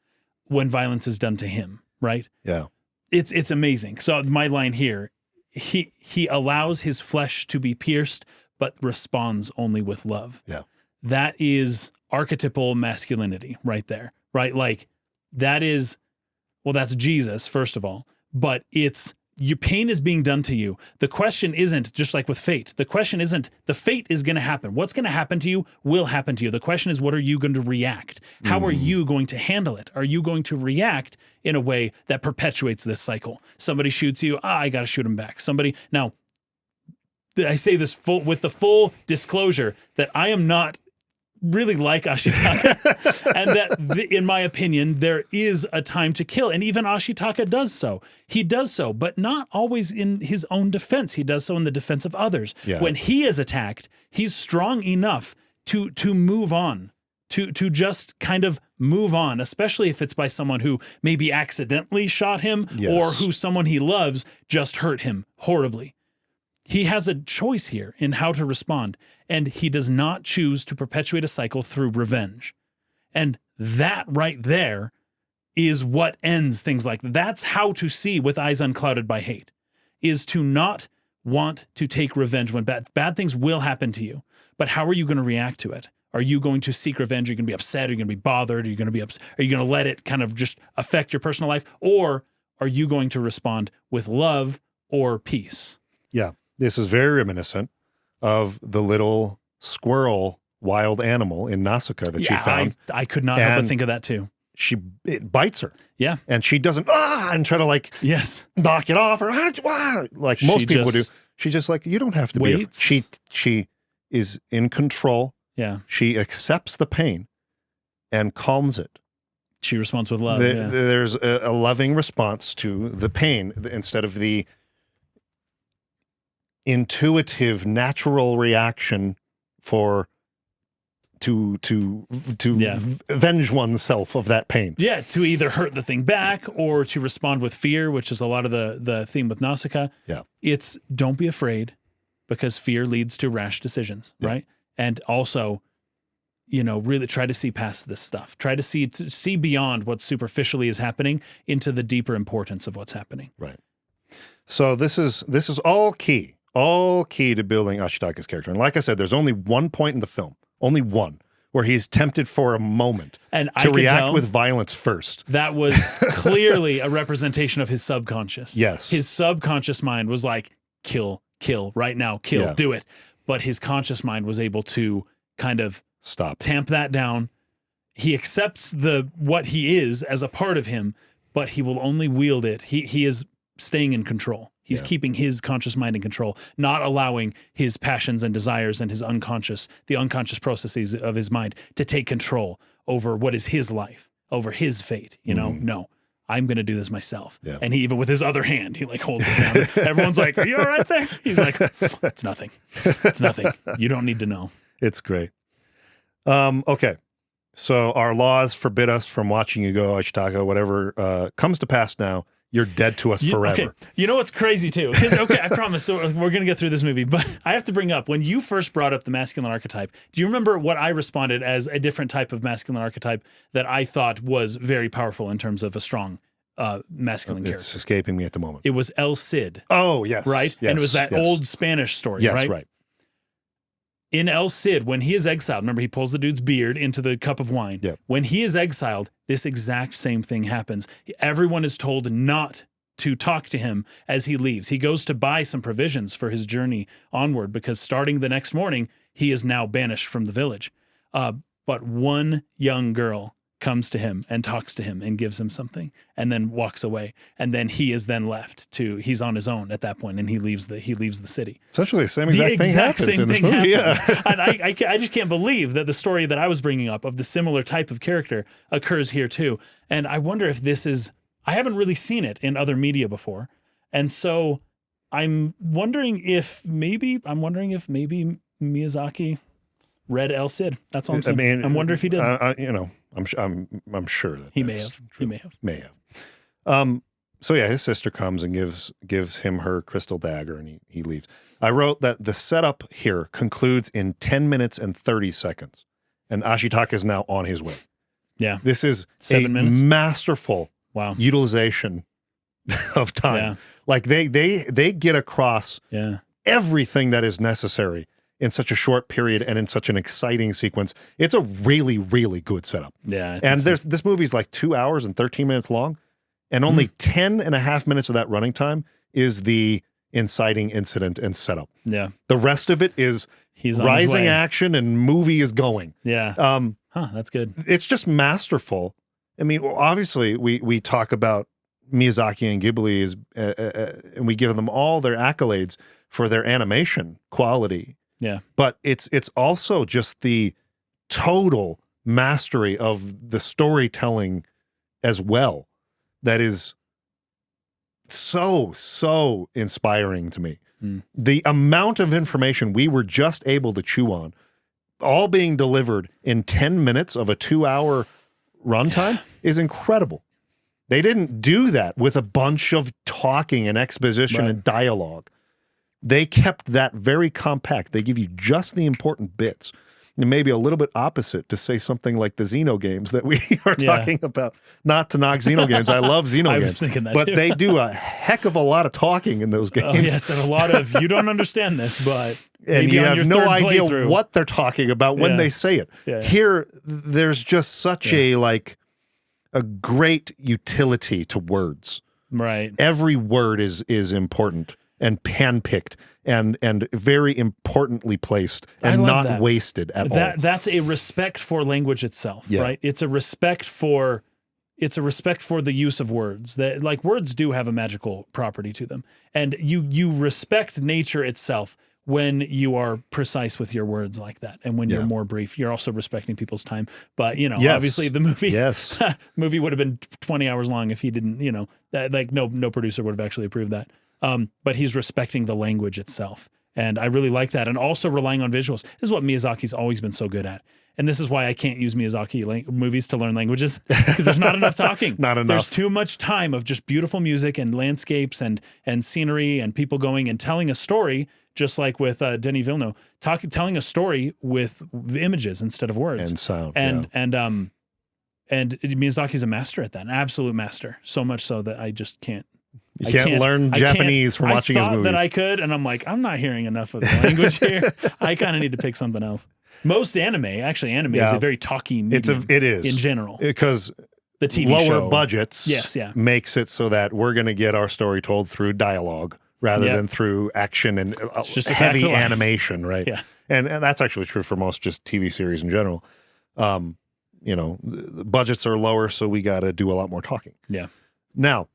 when violence is done to him, right? Yeah. It's amazing. So my line here, he allows his flesh to be pierced, but responds only with love. Yeah. That is archetypal masculinity right there, right? Like that's Jesus, first of all, but your pain is being done to you. The question isn't, just like with fate, the question isn't, the fate is going to happen. What's going to happen to you will happen to you. The question is, what are you going to react? How are you going to handle it? Are you going to react in a way that perpetuates this cycle? Somebody shoots you, I got to shoot him back. Now, I say this with the full disclosure that I am not really like Ashitaka, and that in my opinion, there is a time to kill. And even Ashitaka does so. He does so, but not always in his own defense. He does so in the defense of others. Yeah. When he is attacked, he's strong enough to move on, to just kind of move on, especially if it's by someone who maybe accidentally shot him or who someone he loves just hurt him horribly. he has a choice here in how to respond, and he does not choose to perpetuate a cycle through revenge. And that right there is what ends things like that. That's how to see with eyes unclouded by hate, is to not want to take revenge when bad things will happen to you. But how are you going to react to it? Are you going to seek revenge? Are you going to be upset? Are you going to be bothered? Are you going to are you going to let it kind of just affect your personal life? Or are you going to respond with love or peace? Yeah. This is very reminiscent of the little squirrel wild animal in Nausicaa that she found. I could not help but think of that too. It bites her. Yeah. And she doesn't, and try to knock it off, or like most people do. She just like, you don't have to be. She is in control. Yeah. She accepts the pain and calms it. She responds with love. There's a loving response to the pain instead of the intuitive, natural reaction to avenge oneself of that pain. Yeah, to either hurt the thing back or to respond with fear, which is a lot of the theme with Nausicaa. Yeah. It's don't be afraid, because fear leads to rash decisions, right? And also, really try to see past this stuff. Try to see beyond what superficially is happening into the deeper importance of what's happening. Right. So this is all key to building Ashitaka's character. And like I said, there's only one point in the film, only one, where he's tempted for a moment to react with violence first. That was clearly a representation of his subconscious. Yes. His subconscious mind was like, kill, right now, kill, do it. But his conscious mind was able to kind of tamp that down. He accepts what he is as a part of him, but he will only wield it. He is staying in control. He's keeping his conscious mind in control, not allowing his passions and desires and the unconscious processes of his mind to take control over what is his life, over his fate. No, I'm going to do this myself. Yeah. And he, even with his other hand, he holds it down. Everyone's like, are you all right there? He's like, it's nothing. It's nothing. You don't need to know. It's great. Okay. So our laws forbid us from watching you go, Ashitaka, whatever comes to pass now. You're dead to us forever. Okay. You know what's crazy too? Okay, I promise. So we're going to get through this movie, but I have to bring up, when you first brought up the masculine archetype, do you remember what I responded as a different type of masculine archetype that I thought was very powerful in terms of a strong masculine character? It's escaping me at the moment. It was El Cid. Oh, yes. Right? Yes, and it was that old Spanish story, yes, right? Right. In El Cid, when he is exiled, remember he pulls the dude's beard into the cup of wine. Yep. When he is exiled, this exact same thing happens. Everyone is told not to talk to him as he leaves. He goes to buy some provisions for his journey onward, because starting the next morning, he is now banished from the village. But one young girl comes to him and talks to him and gives him something, and then walks away. And then he is then left he's on his own at that point, and he leaves the city. Essentially the same exact thing happens in this movie. Yeah. And I just can't believe that the story that I was bringing up of the similar type of character occurs here too. And I wonder if I haven't really seen it in other media before. And so I'm wondering if maybe Miyazaki read El Cid. That's all I'm saying. I'm wondering if he did. I'm sure that he may have. True. He may have. So yeah, his sister comes and gives him her crystal dagger, and he leaves. I wrote that the setup here concludes in 10 minutes and 30 seconds, and Ashitaka is now on his way. Yeah, this is 7 minutes. Masterful utilization of time. Yeah. Like they get across everything that is necessary in such a short period and in such an exciting sequence. It's a really, really good setup. Yeah. And this movie's like 2 hours and 13 minutes long, and only 10 and a half minutes of that running time is the inciting incident and setup. Yeah. The rest of it is rising action and movie is going. Yeah. That's good. It's just masterful. I mean, obviously we talk about Miyazaki and Ghibli and we give them all their accolades for their animation quality. Yeah. But it's also just the total mastery of the storytelling as well that is so inspiring to me. The amount of information we were just able to chew on, all being delivered in 10 minutes of a 2-hour runtime is incredible. They didn't do that with a bunch of talking and exposition and dialogue. they kept that very compact. They give you just the important bits. And maybe a little bit opposite to say something like the Xeno games that we are talking about. Not to knock Xeno games. I love Xeno games. I was thinking that but too. they do a heck of a lot of talking in those games. Oh, yes, and a lot of, you don't understand this, but and maybe you on have your no third idea playthrough. what they're talking about when they say it. Yeah. Here, there's just such a great utility to words. Right. Every word is important and handpicked and very importantly placed and not wasted at all. That's a respect for language itself, right? It's a respect for the use of words. That, like, words do have a magical property to them, and you respect nature itself when you are precise with your words like that, and when you're more brief. You're also respecting people's time. But obviously the movie movie would have been 20 hours long if he didn't. No producer would have actually approved that. But he's respecting the language itself. And I really like that. And also relying on visuals. This is what Miyazaki's always been so good at. And this is why I can't use Miyazaki movies to learn languages, because there's not enough talking. Not enough. There's too much time of just beautiful music and landscapes and scenery and people going and telling a story, just like with Denis Villeneuve, telling a story with images instead of words. And sound. And Miyazaki's a master at that, an absolute master. So much so that I just can't. You can't learn Japanese from watching his movies. I thought that I could, and I'm like, I'm not hearing enough of the language here. I kind of need to pick something else. Most anime is a very talky medium. It is. In general. Because the TV lower show. budgets makes it so that we're going to get our story told through dialogue rather than through action and heavy animation, right? Yeah. And that's actually true for most just TV series in general. The budgets are lower, so we got to do a lot more talking. Yeah. Now,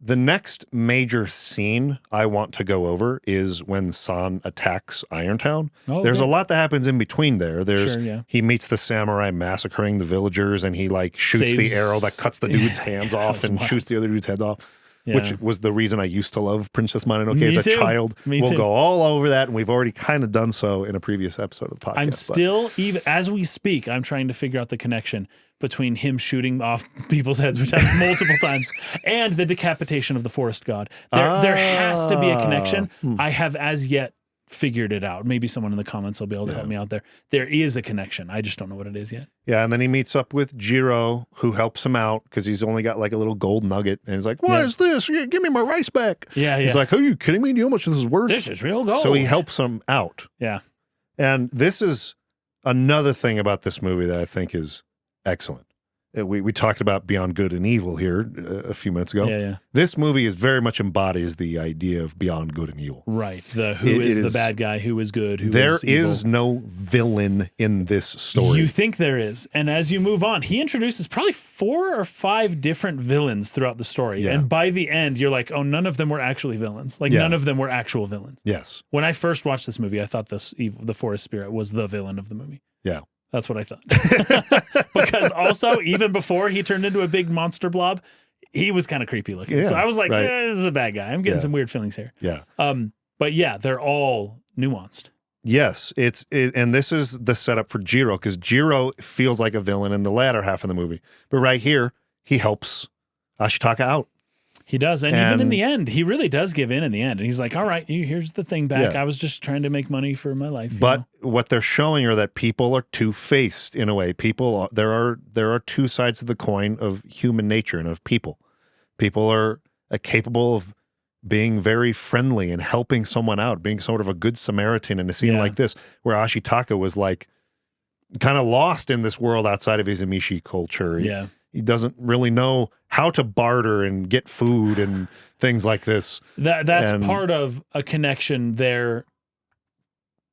the next major scene I want to go over is when San attacks Irontown. Oh, There's a lot that happens in between there. Sure, he meets the samurai massacring the villagers, and he shoots the arrow that cuts the dude's hands off and shoots the other dude's heads off. Yeah. Which was the reason I used to love Princess Mononoke as a child. We'll go all over that, and we've already kind of done so in a previous episode of the podcast. I'm still, even as we speak, I'm trying to figure out the connection between him shooting off people's heads, which happens multiple times, and the decapitation of the forest god. There has to be a connection. I have as yet figured it out. Maybe someone in the comments will be able to help me out there. There is a connection. I just don't know what it is yet. Yeah, and then he meets up with Jiro, who helps him out because he's only got like a little gold nugget, and he's like, "What is this? Give me my rice back." Yeah, He's like, "Are you kidding me? Do you know how much this is worth? This is real gold." So he helps him out. Yeah. And this is another thing about this movie that I think is excellent. We talked about Beyond Good and Evil here a few minutes ago. Yeah. This movie is very much embodies the idea of Beyond Good and Evil. Right. Who is the bad guy, who is good, who is evil. There is no villain in this story. You think there is. And as you move on, he introduces probably 4 or 5 different villains throughout the story. Yeah. And by the end, you're like, oh, none of them were actually villains. None of them were actual villains. Yes. When I first watched this movie, I thought the forest spirit was the villain of the movie. Yeah. That's what I thought. Because also, even before he turned into a big monster blob, he was kind of creepy looking. Yeah, so I was like, this is a bad guy. I'm getting some weird feelings here. Yeah. But yeah, they're all nuanced. Yes. And this is the setup for Jiro, because Jiro feels like a villain in the latter half of the movie. But right here, he helps Ashitaka out. He does. And even in the end, he really does give in the end. And he's like, all right, here's the thing back. I was just trying to make money for my life. But what they're showing are that people are two-faced in a way. There are two sides of the coin of human nature and of people. People are capable of being very friendly and helping someone out, being sort of a good Samaritan in a scene like this, where Ashitaka was like kind of lost in this world outside of his Emishi culture. Yeah. He doesn't really know how to barter and get food and things like this. That's part of a connection there.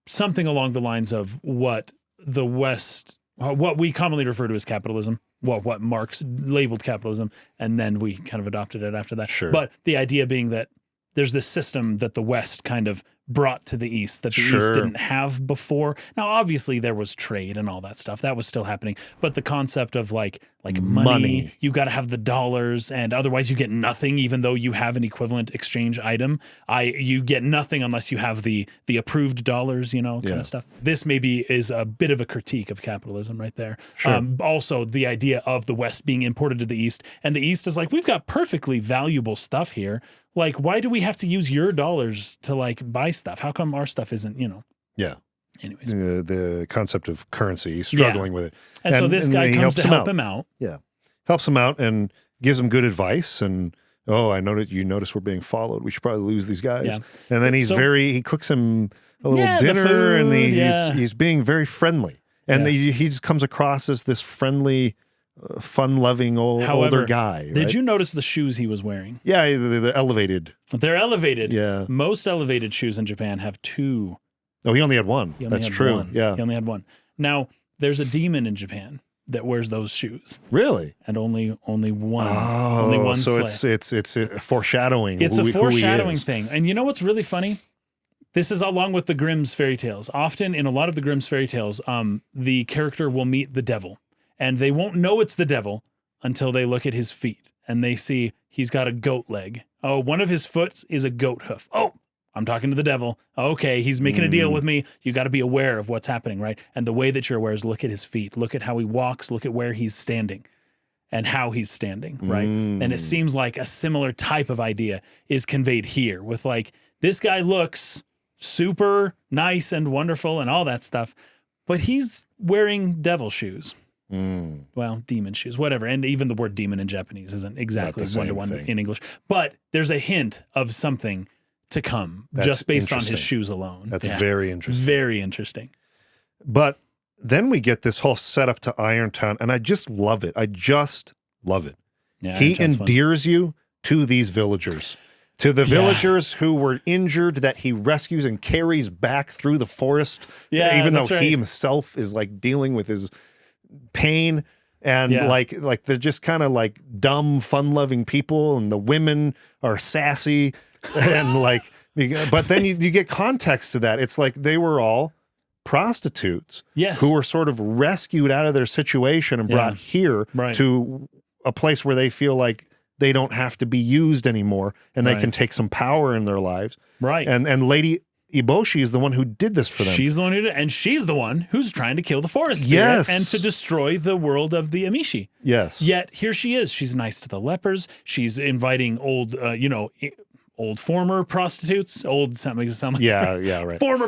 Something along the lines of what the West, what we commonly refer to as capitalism, what Marx labeled capitalism, and then we kind of adopted it after that. Sure. But the idea being that there's this system that the West kind of brought to the East that the East didn't have before. Now, obviously, there was trade and all that stuff. That was still happening. But the concept of like like money. You got to have the dollars, and otherwise you get nothing, even though you have an equivalent exchange item. You get nothing unless you have the approved dollars, kind of stuff. This maybe is a bit of a critique of capitalism right there. Sure. Also, the idea of the West being imported to the East, and the East is like, we've got perfectly valuable stuff here. Like, why do we have to use your dollars to like buy stuff? How come our stuff isn't, Yeah. Anyways. The concept of currency, he's struggling with it. And so this guy comes to help him out. Yeah. Helps him out and gives him good advice. And, I notice we're being followed. We should probably lose these guys. Yeah. And then he cooks him a little dinner, and he's being very friendly. And he just comes across as this friendly, fun-loving older guy. Right? Did you notice the shoes he was wearing? Yeah, they're elevated. They're elevated. Yeah. Most elevated shoes in Japan have two. Oh, he only had one. That's true. One. Yeah. He only had one. Now, there's a demon in Japan that wears those shoes. Really? And only one. Oh, only one so sleigh. it's a foreshadowing. It's a foreshadowing thing. thing. And you know what's really funny? This is along with the Grimm's fairy tales. Often in a lot of the Grimm's fairy tales, the character will meet the devil, and they won't know it's the devil until they look at his feet and they see he's got a goat leg. Oh, one of his foots is a goat hoof. Oh, I'm talking to the devil. Okay, he's making a deal with me. You got to be aware of what's happening, right? And the way that you're aware is look at his feet, look at how he walks, look at where he's standing and how he's standing, right? And it seems like a similar type of idea is conveyed here with like, this guy looks super nice and wonderful and all that stuff, but he's wearing devil shoes. Well, demon shoes, whatever. And even the word demon in Japanese isn't exactly one-to-one in English. But there's a hint of something to come just based on his shoes alone. That's very interesting. Very interesting. But then we get this whole setup to Irontown, and I just love it. Yeah, he endears you to these villagers. To the villagers who were injured that he rescues and carries back through the forest, even though he himself is like dealing with his pain, and like they're just kind of like dumb, fun-loving people, and the women are sassy, and like, but then you get context to that. It's like they were all prostitutes who were sort of rescued out of their situation and brought here to a place where they feel like they don't have to be used anymore, and they can take some power in their lives. Right. And Lady Eboshi is the one who did this for them. She's the one who did it, and she's the one who's trying to kill the forest spirit and to destroy the world of the Emishi. Yes. Yet here she is. She's nice to the lepers. She's inviting old, old former prostitutes, former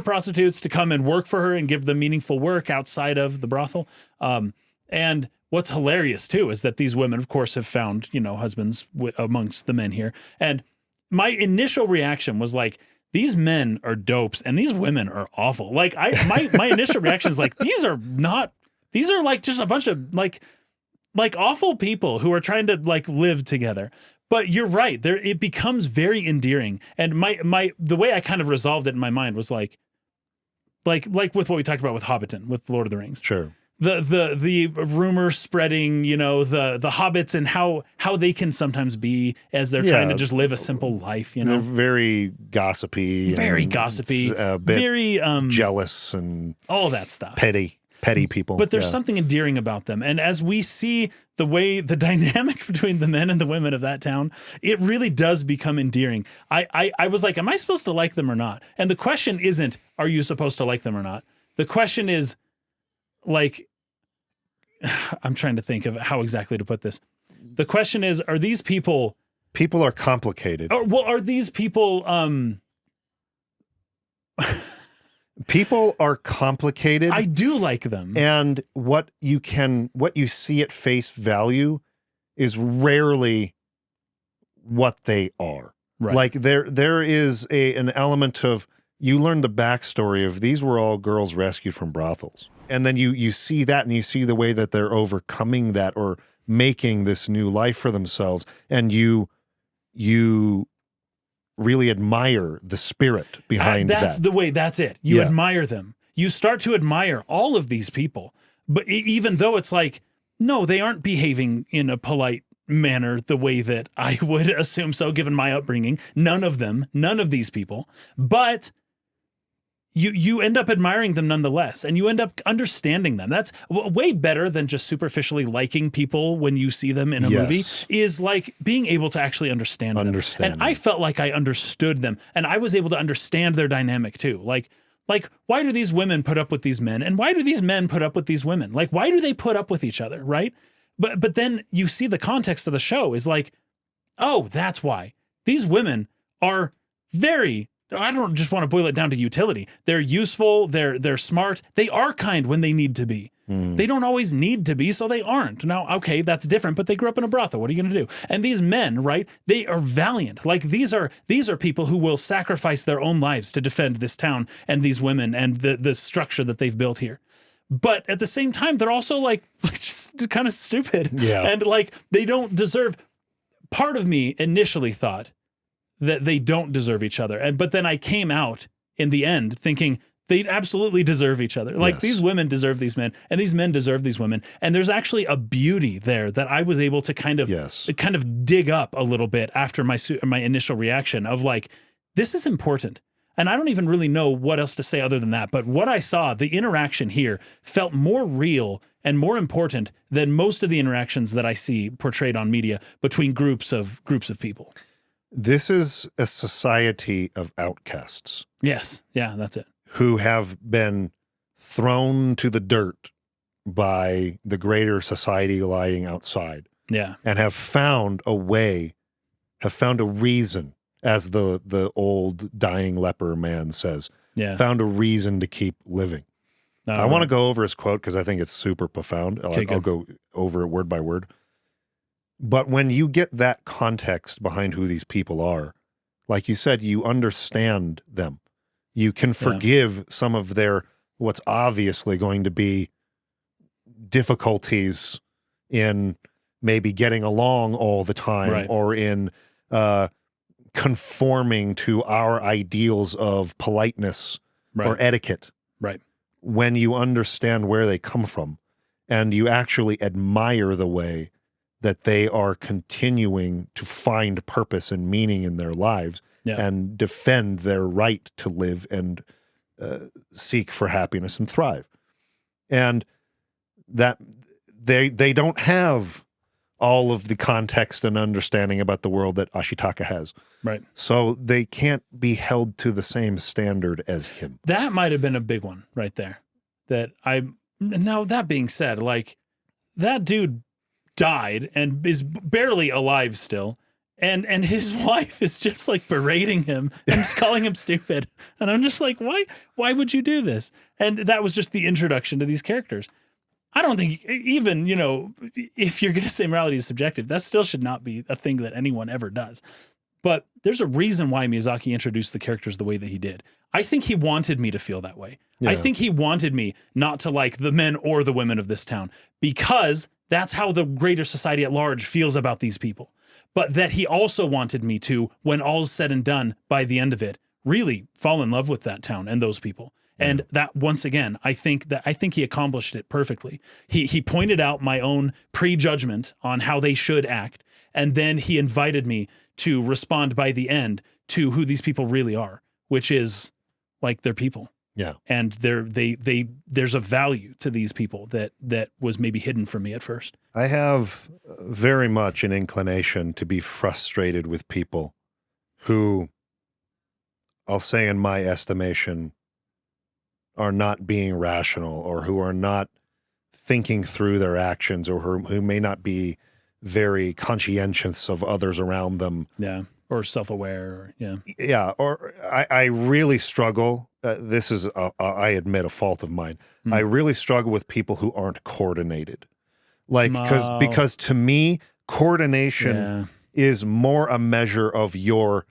prostitutes to come and work for her and give them meaningful work outside of the brothel. And what's hilarious too is that these women, of course, have found, husbands amongst the men here. And my initial reaction was like, these men are dopes and these women are awful. Like my initial reaction is like, these are like just a bunch of like awful people who are trying to like live together. But you're right. It becomes very endearing. And the way I kind of resolved it in my mind was like with what we talked about with Hobbiton, with Lord of the Rings. Sure. The rumor spreading, the hobbits and how they can sometimes be as they're trying to just live a simple life, They're very gossipy. Very gossipy. A bit very jealous and all that stuff. Petty people. But there's something endearing about them. And as we see the dynamic between the men and the women of that town, it really does become endearing. I was like, am I supposed to like them or not? And the question isn't, are you supposed to like them or not? The question is, like, I'm trying to think of how exactly to put this. The question is, are these people... People are complicated. Are these people... People are complicated. I do like them. And what you see at face value is rarely what they are. Right. Like there is an element of, you learn the backstory of these were all girls rescued from brothels. And then you see that, and you see the way that they're overcoming that or making this new life for themselves. And you really admire the spirit behind that. That's it. You admire them. You start to admire all of these people. But even though it's like, no, they aren't behaving in a polite manner the way that I would assume so, given my upbringing. None of these people. But you end up admiring them nonetheless, and you end up understanding them. That's way better than just superficially liking people when you see them in a movie, is like being able to actually understand them. And I felt like I understood them, and I was able to understand their dynamic too. Like, why do these women put up with these men, and why do these men put up with these women? Like, why do they put up with each other, right? But then you see the context of the show is like, oh, that's why. These women are very, I don't just want to boil it down to utility. They're useful, they're smart, they are kind when they need to be. They don't always need to be, so they aren't. Now, okay, that's different, but they grew up in a brothel. What are you going to do? And these men, right, they are valiant. Like, these are people who will sacrifice their own lives to defend this town and these women and the structure that they've built here. But at the same time, they're also like just kind of stupid. Yeah. And like, they don't deserve. Part of me initially thought that they don't deserve each other. But then I came out in the end thinking they absolutely deserve each other. Like, these women deserve these men, and these men deserve these women. And there's actually a beauty there that I was able to kind of dig up a little bit after my initial reaction of like, this is important. And I don't even really know what else to say other than that. But what I saw, the interaction here felt more real and more important than most of the interactions that I see portrayed on media between groups of people. This is a society of outcasts. Yes. Yeah, that's it. Who have been thrown to the dirt by the greater society lying outside. Yeah. And have found a reason, as the old dying leper man says, found a reason to keep living. I want to go over his quote because I think it's super profound. I'll go over it word by word. But when you get that context behind who these people are, like you said, you understand them. You can forgive some of their, what's obviously going to be difficulties in maybe getting along all the time, or in conforming to our ideals of politeness or etiquette. Right. When you understand where they come from and you actually admire the way that they are continuing to find purpose and meaning in their lives and defend their right to live and seek for happiness and thrive. And that they don't have all of the context and understanding about the world that Ashitaka has. Right. So they can't be held to the same standard as him. That might have been a big one right there. Now, that being said, like, that dude died and is barely alive still. And his wife is just like berating him and calling him stupid. And I'm just like, why would you do this? And that was just the introduction to these characters. I don't think even, if you're going to say morality is subjective, that still should not be a thing that anyone ever does. But there's a reason why Miyazaki introduced the characters the way that he did. I think he wanted me to feel that way. Yeah. I think he wanted me not to like the men or the women of this town, because that's how the greater society at large feels about these people. But that he also wanted me to, when all's said and done, by the end of it, really fall in love with that town and those people. And that, once again, I think he accomplished it perfectly. He pointed out my own prejudgment on how they should act, and then he invited me to respond by the end to who these people really are, which is like, they're people. Yeah. And there's a value to these people that was maybe hidden from me at first. I have very much an inclination to be frustrated with people who, I'll say in my estimation, are not being rational, or who are not thinking through their actions, or who may not be very conscientious of others around them. Yeah. Or self-aware. Yeah. Or I really struggle. This is, I admit, a fault of mine. I really struggle with people who aren't coordinated. Like, because to me, coordination is more a measure of your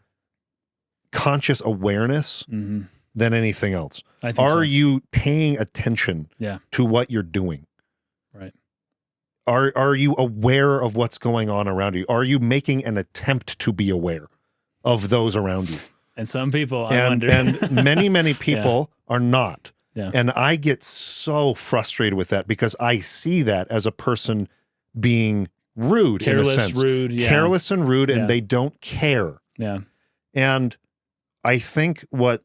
conscious awareness than anything else. Are you paying attention to what you're doing? Right. Are you aware of what's going on around you? Are you making an attempt to be aware of those around you? And some people, I wonder. And many people are not. Yeah. And I get so frustrated with that, because I see that as a person being rude, careless, in a sense. Rude, careless and rude, and they don't care. Yeah. And I think what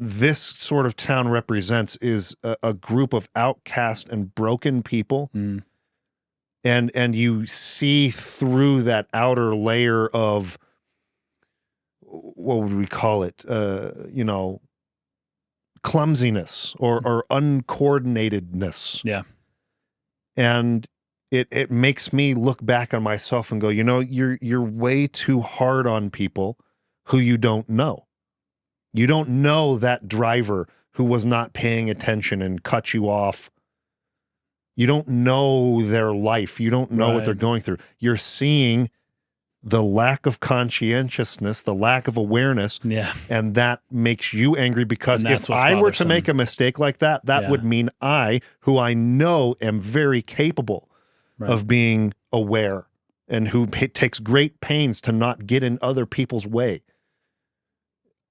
this sort of town represents is a group of outcast and broken people. Mm. And you see through that outer layer of, what would we call it? Clumsiness or uncoordinatedness. Yeah. And it makes me look back on myself and go, you're way too hard on people who you don't know. You don't know that driver who was not paying attention and cut you off. You don't know their life. You don't know what they're going through. You're seeing the lack of conscientiousness, the lack of awareness, and that makes you angry, because if I were to make a mistake like that, that would mean I, who I know am very capable of being aware and who takes great pains to not get in other people's way.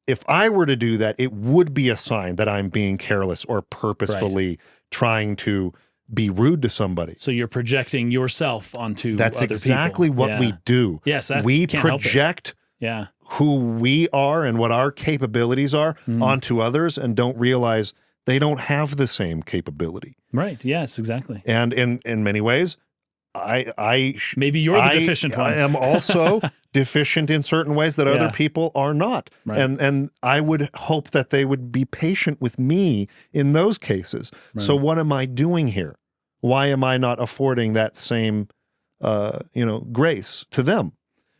If I were to do that, it would be a sign that I'm being careless or purposefully trying to be rude to somebody. So you're projecting yourself onto other people. That's exactly what we do. Yes, we project who we are and what our capabilities are onto others, and don't realize they don't have the same capability. Right. Yes, exactly. And in many ways, maybe you're the deficient one. I am also deficient in certain ways that other people are not. Right. And I would hope that they would be patient with me in those cases. Right. So what am I doing here? Why am I not affording that same grace to them?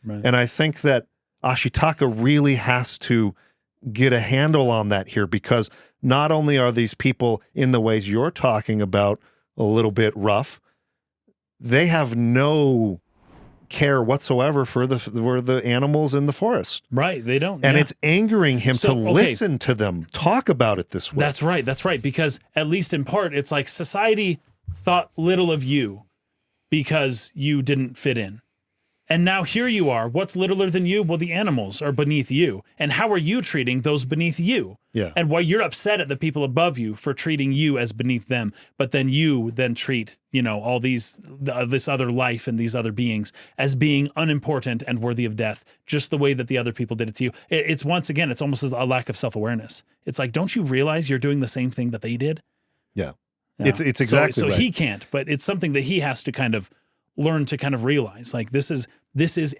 Right. And I think that Ashitaka really has to get a handle on that here, because not only are these people in the ways you're talking about a little bit rough, they have no care whatsoever for the animals in the forest. Right, they don't. And it's angering him to listen to them talk about it this way. That's right, because at least in part, it's like society thought little of you because you didn't fit in. And now here you are. What's littler than you? Well, the animals are beneath you. And how are you treating those beneath you? Yeah. And why you're upset at the people above you for treating you as beneath them, but then you then treat, all this other life and these other beings as being unimportant and worthy of death, just the way that the other people did it to you. It's once again, it's almost a lack of self-awareness. It's like, don't you realize you're doing the same thing that they did? Yeah. It's exactly right. So he can't, but it's something that he has to kind of learn to kind of realize, like, this is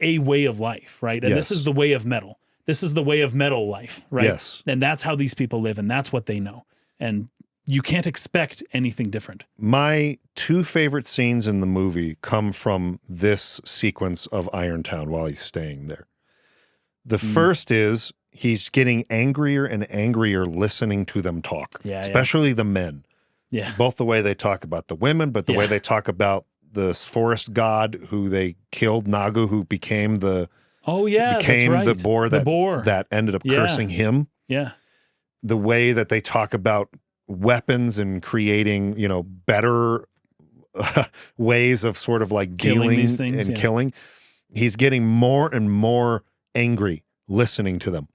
a way of life, right? And this is the way of metal. This is the way of metal life, right? Yes. And that's how these people live, and that's what they know. And you can't expect anything different. My two favorite scenes in the movie come from this sequence of Irontown while he's staying there. The first is he's getting angrier and angrier listening to them talk, especially the men. Yeah. Both the way they talk about the women, but the way they talk about the forest god who they killed, Nagu, who became the the boar that ended up cursing him. Yeah. The way that they talk about weapons and creating, better ways of sort of like killing dealing these things, and killing. He's getting more and more angry listening to them.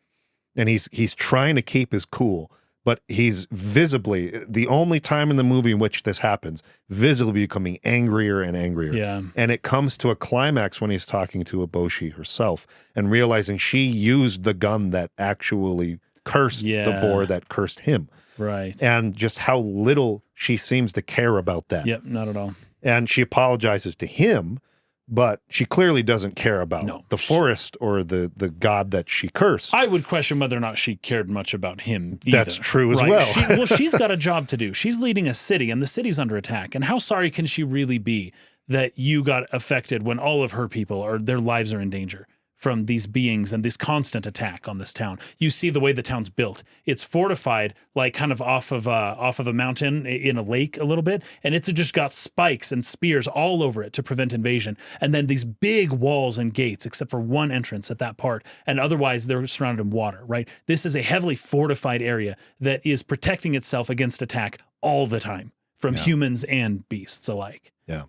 And he's trying to keep his cool. But he's visibly, the only time in the movie in which this happens, visibly becoming angrier and angrier. Yeah. And it comes to a climax when he's talking to Eboshi herself and realizing she used the gun that actually cursed the boar that cursed him. Right. And just how little she seems to care about that. Yep, not at all. And she apologizes to him, but she clearly doesn't care about the forest or the god that she cursed. I would question whether or not she cared much about him either. That's true as well. She's got a job to do. She's leading a city, and the city's under attack. And how sorry can she really be that you got affected when all of her people or their lives are in danger from these beings and this constant attack on this town? You see the way the town's built. It's fortified, like kind of off of a mountain in a lake a little bit, and it's just got spikes and spears all over it to prevent invasion. And then these big walls and gates, except for one entrance at that part, and otherwise they're surrounded in water, right? This is a heavily fortified area that is protecting itself against attack all the time from humans and beasts alike. Yeah.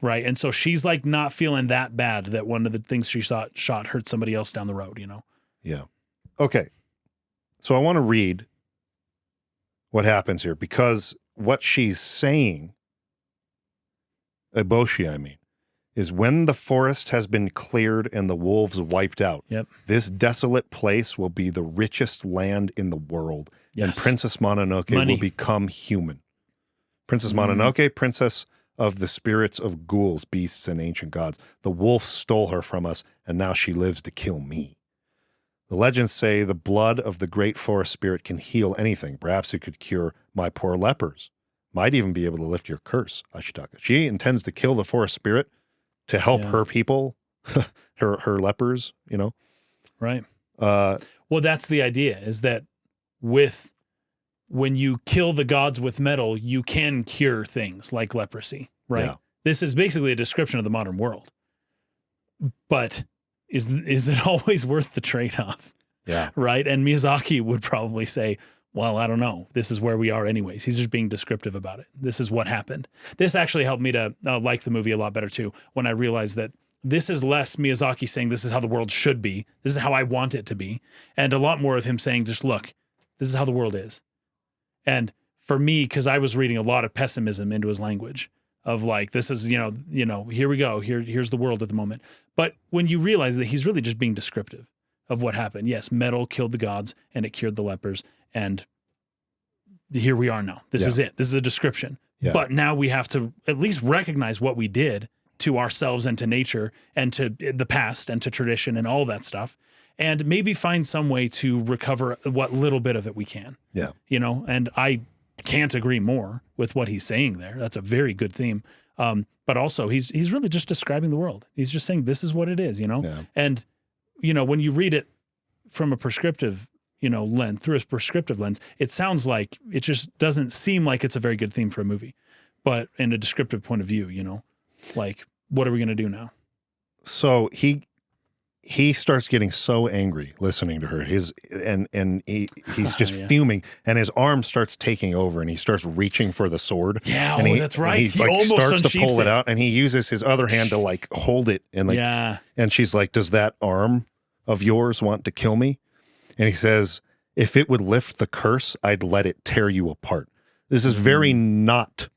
Right. And so she's like not feeling that bad that one of the things she shot hurt somebody else down the road, Yeah. Okay. So I want to read what happens here, because what she's saying, Eboshi, is when the forest has been cleared and the wolves wiped out, Yep. this desolate place will be the richest land in the world, and Yes. Princess Mononoke Money. will become human. Princess Mononoke, princess of the spirits of ghouls, beasts, and ancient gods. The wolf stole her from us, and now she lives to kill me. The legends say the blood of the great forest spirit can heal anything. Perhaps it could cure my poor lepers. Might even be able to lift your curse, Ashitaka. She intends to kill the forest spirit to help her people, her lepers, you know? Right. Well, that's the idea, is that when you kill the gods with metal, you can cure things like leprosy, right? Yeah. This is basically a description of the modern world. But is it always worth the trade-off? Yeah. Right? And Miyazaki would probably say, well, I don't know. This is where we are anyways. He's just being descriptive about it. This is what happened. This actually helped me to like the movie a lot better too, when I realized that this is less Miyazaki saying this is how the world should be. This is how I want it to be. And a lot more of him saying, just look, this is how the world is. And for me, because I was reading a lot of pessimism into his language of like, this is, you know, here we go. Here's the world at the moment. But when you realize that he's really just being descriptive of what happened. Yes, metal killed the gods and it cured the lepers. And here we are now. This is it. This is a description. Yeah. But now we have to at least recognize what we did to ourselves and to nature and to the past and to tradition and all that stuff. And maybe find some way to recover what little bit of it we can. Yeah. You know, and I can't agree more with what he's saying there. That's a very good theme. But also he's really just describing the world. He's just saying this is what it is, you know? Yeah. And, you know, when you read it from a prescriptive, you know, lens, through a prescriptive lens, it sounds like it just doesn't seem like it's a very good theme for a movie. But in a descriptive point of view, you know, like, what are we going to do now? So he starts getting so angry listening to her. He's just fuming, and his arm starts taking over, and he starts reaching for the sword. Yeah, and that's right. He like almost starts to pull it out, and he uses his other hand to like hold it, and like, and she's like, "Does that arm of yours want to kill me?" And he says, "If it would lift the curse, I'd let it tear you apart." This is very not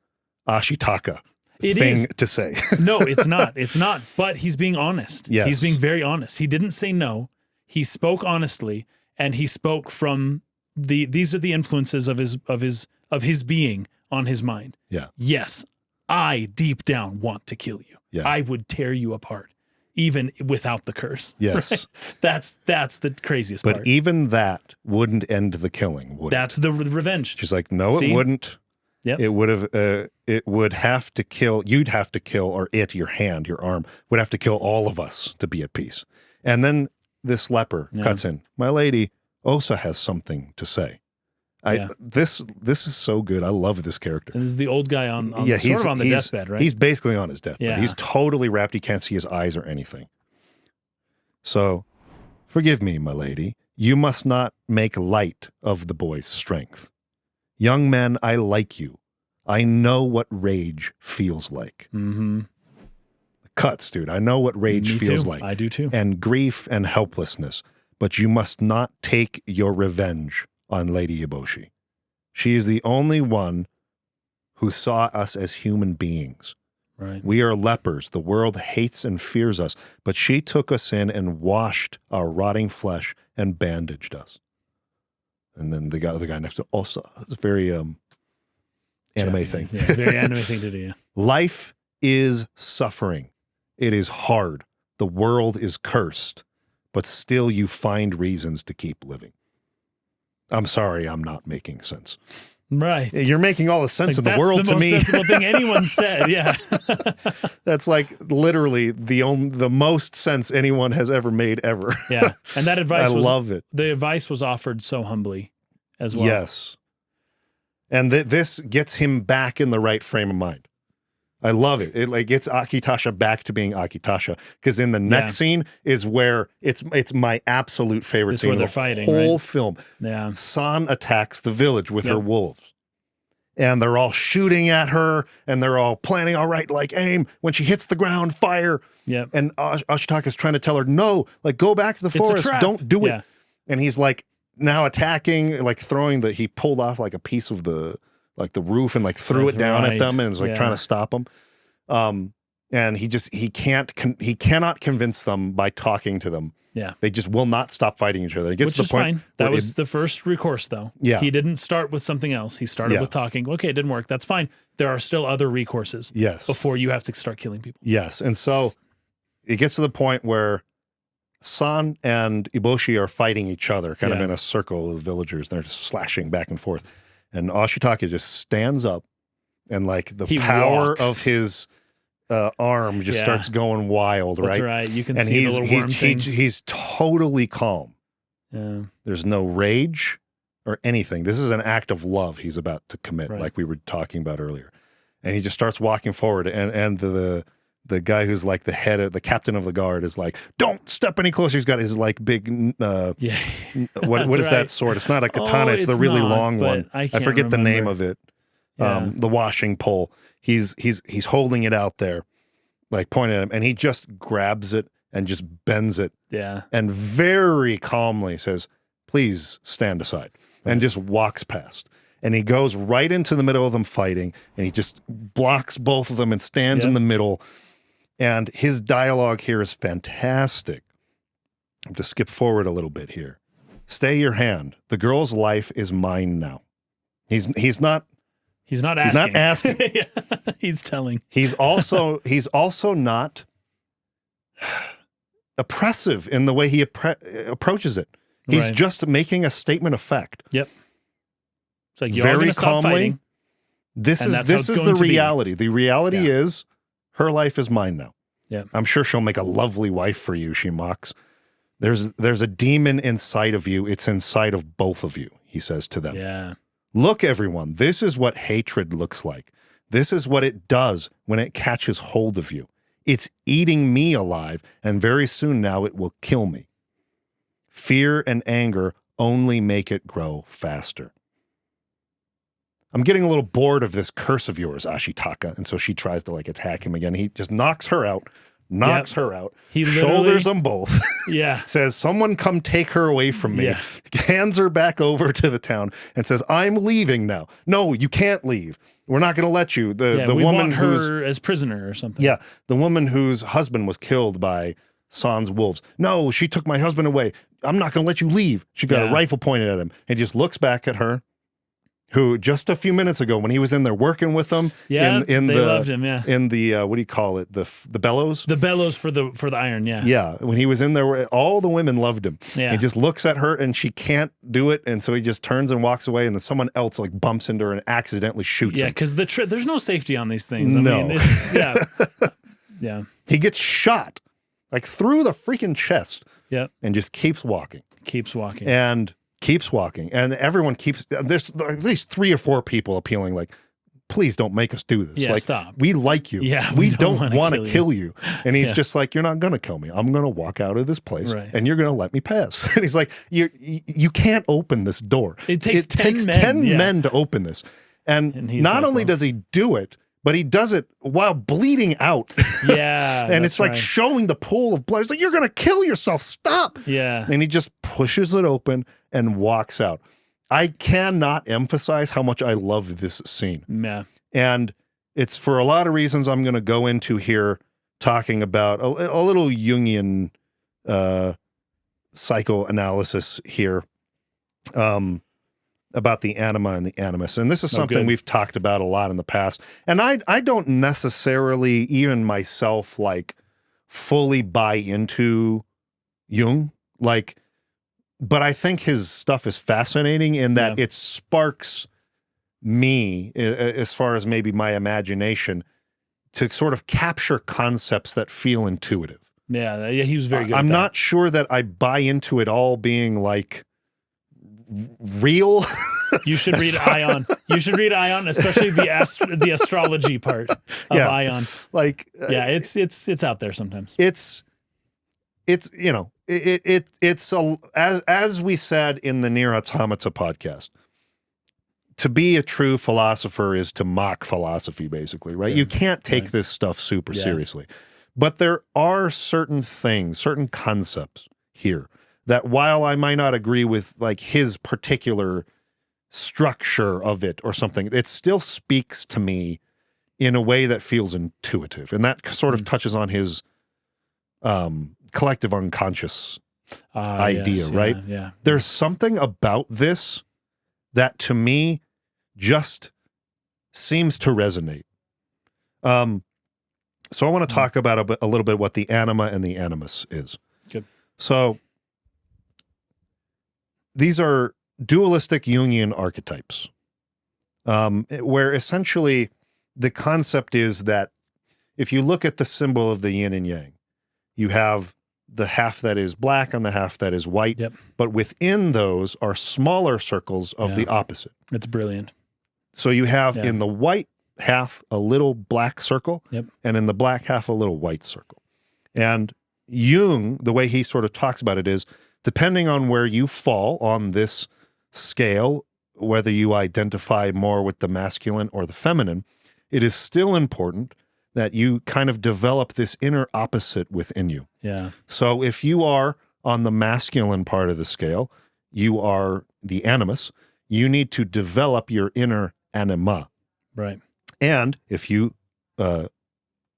Ashitaka. Thing to say. No, it's not. It's not. But he's being honest. Yes. He's being very honest. He didn't say no. He spoke honestly, and he spoke from these are the influences of his being on his mind. Yeah. Yes, I deep down want to kill you. Yeah. I would tear you apart, even without the curse. Yes. Right? That's the craziest part. But even that wouldn't end the killing, would That's it? the revenge. She's like, no, See? it wouldn't. Yep. It would have to kill, you'd have to kill, or your hand, your arm, would have to kill all of us to be at peace. And this leper cuts in. My lady Osa has something to say. This is so good. I love this character. And this is the old guy on he's sort of on the deathbed, right? He's basically on his deathbed. Yeah. He's totally wrapped. You can't see his eyes or anything. So, forgive me, my lady. You must not make light of the boy's strength. Young men, I like you. I know what rage feels like. Mm-hmm. Cuts, dude. I know what rage feels like. I do too. And grief and helplessness. But you must not take your revenge on Lady Eboshi. She is the only one who saw us as human beings. Right. We are lepers. The world hates and fears us. But she took us in and washed our rotting flesh and bandaged us. And then the guy next to Osa. It's a very anime thing. Yeah, very anime thing to do. Yeah. Life is suffering. It is hard. The world is cursed. But still you find reasons to keep living. I'm sorry, I'm not making sense. Right. You're making all the sense of the world to me. That's the most sensible thing anyone said. Yeah. That's like literally the most sense anyone has ever made ever. Yeah. And that advice I love it. The advice was offered so humbly as well. Yes. And this gets him back in the right frame of mind. I love it. It like gets Akitasha back to being Akitasha, because in the next scene is where it's my absolute favorite scene of the fighting, whole film. Yeah. San attacks the village with her wolves. And they're all shooting at her, and they're all planning, all right, like aim. When she hits the ground, fire. Yep. And Ashitaka's trying to tell her, no, like go back to the forest. Don't do it. And he's like now attacking, like he pulled off like a piece of the roof and like threw it down at them and was like trying to stop them. and he cannot convince them by talking to them. Yeah. They just will not stop fighting each other. It gets Which to the is point fine. That was the first recourse, though. Yeah. He didn't start with something else. He started with talking. Okay, it didn't work. That's fine. There are still other recourses. Yes. Before you have to start killing people. Yes. And so it gets to the point where San and Iboshi are fighting each other, kind of in a circle of villagers. They're just slashing back and forth. And Ashitaka just stands up, and like the power of his arm just starts going wild, right? That's right. You can see the little worm things. He's totally calm. Yeah. There's no rage or anything. This is an act of love he's about to commit, like we were talking about earlier. And he just starts walking forward, and the guy who's like the captain of the guard is like, don't step any closer. He's got his like big, what is that sword? It's not a katana. It's the really long one. I forget the name of it. The washing pole. He's holding it out there, like pointing at him, and he just grabs it and just bends it. Yeah. And very calmly says, please stand aside, and just walks past. And he goes right into the middle of them fighting, and he just blocks both of them and stands in the middle. And his dialogue here is fantastic. I have to skip forward a little bit here. Stay your hand. The girl's life is mine now. He's not asking. He's telling. He's also not oppressive in the way he approaches it. He's just making a statement of fact. Yep. It's like, you're very calmly. Fighting, this is the reality. The reality is her life is mine now. Yeah. I'm sure she'll make a lovely wife for you, she mocks. There's a demon inside of you. It's inside of both of you, he says to them. Yeah. Look, everyone, this is what hatred looks like. This is what it does when it catches hold of you. It's eating me alive, and very soon now it will kill me. Fear and anger only make it grow faster. I'm getting a little bored of this curse of yours, Ashitaka. And so she tries to like attack him again. He just knocks her out, He shoulders them both. Says, someone come take her away from me. Yeah. Hands her back over to the town and says, I'm leaving now. No, you can't leave. We're not going to let you. The we woman want her as prisoner or something. Yeah. The woman whose husband was killed by San's wolves. No, she took my husband away. I'm not going to let you leave. She got a rifle pointed at him and just looks back at her, who just a few minutes ago when he was in there working with them, they loved him, in the what do you call it, the bellows, for the iron, when he was in there, all the women loved him. He just looks at her and she can't do it, and so he just turns and walks away, and then someone else like bumps into her and accidentally shoots him. Because there's no safety on these things. I mean, it's, he gets shot like through the freaking chest, and just keeps walking, and everyone keeps, there's at least 3 or 4 people appealing like, please don't make us do this. Like, stop. We like you. We don't want to kill you. And he's just like, you're not going to kill me. I'm going to walk out of this place and you're going to let me pass. And he's like, you can't open this door. It takes 10 men to open this. And not only does he do it, but he does it while bleeding out. And it's like showing the pool of blood. It's like, you're going to kill yourself. Stop. And he just pushes it open and walks out. I cannot emphasize how much I love this scene. And it's for a lot of reasons I'm going to go into here, talking about a little Jungian psychoanalysis here about the anima and the animus. And this is something we've talked about a lot in the past. And I don't necessarily, even myself, like fully buy into Jung. Like, but I think his stuff is fascinating in that it sparks me, as far as maybe my imagination, to sort of capture concepts that feel intuitive. He was very good. I'm not sure that I buy into it all being like real. You should read Ion. You should read Ion, especially the astrology part of Ion. Like, it's out there sometimes. It's you know, it's as we said in the Nier Automata podcast, to be a true philosopher is to mock philosophy, basically, right? You can't take this stuff super seriously. But there are certain things, certain concepts here that, while I might not agree with like his particular structure of it or something, it still speaks to me in a way that feels intuitive. And that sort of touches on his collective unconscious idea, yes, right? Yeah. There's something about this that to me just seems to resonate. So I want to talk about a little bit what the anima and the animus is. Good. So these are dualistic Jungian archetypes, where essentially the concept is that if you look at the symbol of the yin and yang, you have the half that is black and the half that is white, Yep. but within those are smaller circles of the opposite. It's brilliant. So you have in the white half a little black circle, Yep. and in the black half a little white circle. And Jung, the way he sort of talks about it is, depending on where you fall on this scale, whether you identify more with the masculine or the feminine, it is still important that you kind of develop this inner opposite within you. Yeah. So if you are on the masculine part of the scale, you are the animus, you need to develop your inner anima. Right. And if you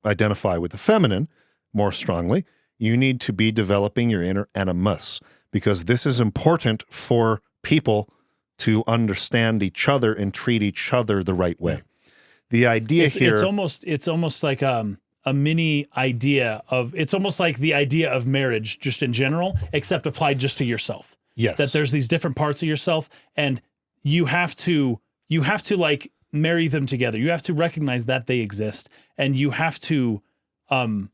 identify with the feminine more strongly, you need to be developing your inner animus, because this is important for people to understand each other and treat each other the right way. The idea here... It's almost like a mini idea of... It's almost like the idea of marriage just in general, except applied just to yourself. Yes. That there's these different parts of yourself, and you have to like marry them together. You have to recognize that they exist, and you have to, and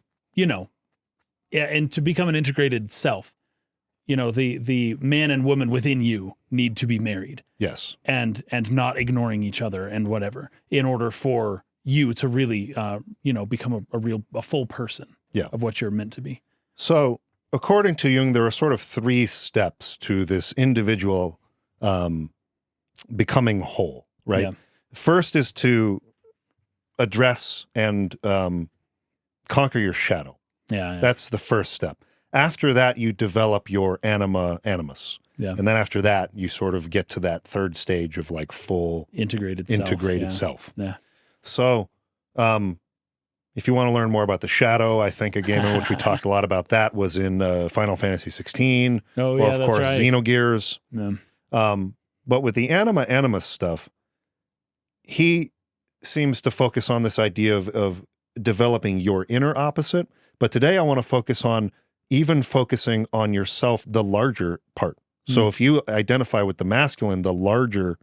to become an integrated self. The man and woman within you need to be married. Yes. And not ignoring each other and whatever, in order for you to really, become a full person of what you're meant to be. So according to Jung, there are sort of 3 steps to this individual becoming whole, right? Yeah. First is to address and conquer your shadow. Yeah. That's the first step. After that, you develop your animus. Yeah. And then after that, you sort of get to that third stage of like full integrated self. Yeah. So if you want to learn more about the shadow, I think a game in which we talked a lot about that was in Final Fantasy 16. Oh, or yeah, of course, right. Xenogears. Yeah. But with the animus stuff, he seems to focus on this idea of developing your inner opposite. But today I want to focusing on yourself, the larger part. So if you identify with the masculine, the larger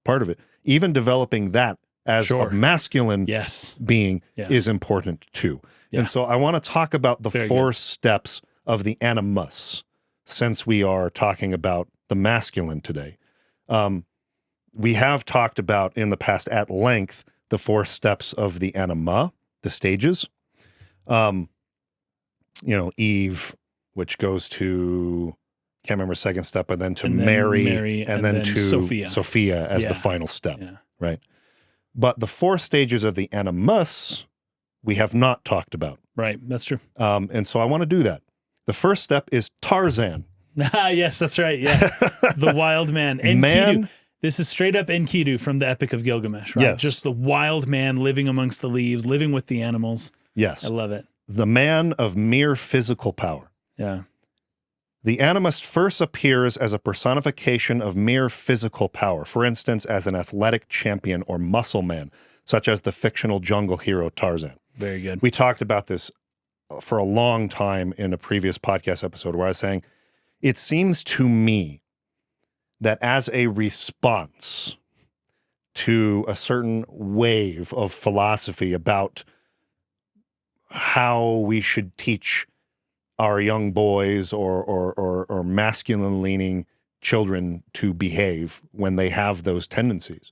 part of it, even developing that as a masculine being is important too. Yeah. And so I want to talk about the Very 4 good. steps of the animus, since we are talking about the masculine today. We have talked about in the past at length the 4 steps of the anima, the stages. Eve, which goes to, can't remember second step, but then to Mary, and then to Sophia as the final step, right? But the 4 stages of the animus we have not talked about. Right, that's true. And so I want to do that. The first step is Tarzan. Yes, that's right, yeah. The wild man. Enkidu. This is straight up Enkidu from the Epic of Gilgamesh, right? Yes. Just the wild man living amongst the leaves, living with the animals. Yes. I love it. The man of mere physical power. Yeah. The animus first appears as a personification of mere physical power, for instance, as an athletic champion or muscle man, such as the fictional jungle hero Tarzan. Very good. We talked about this for a long time in a previous podcast episode where I was saying, it seems to me that as a response to a certain wave of philosophy about how we should teach our young boys or masculine-leaning children to behave when they have those tendencies.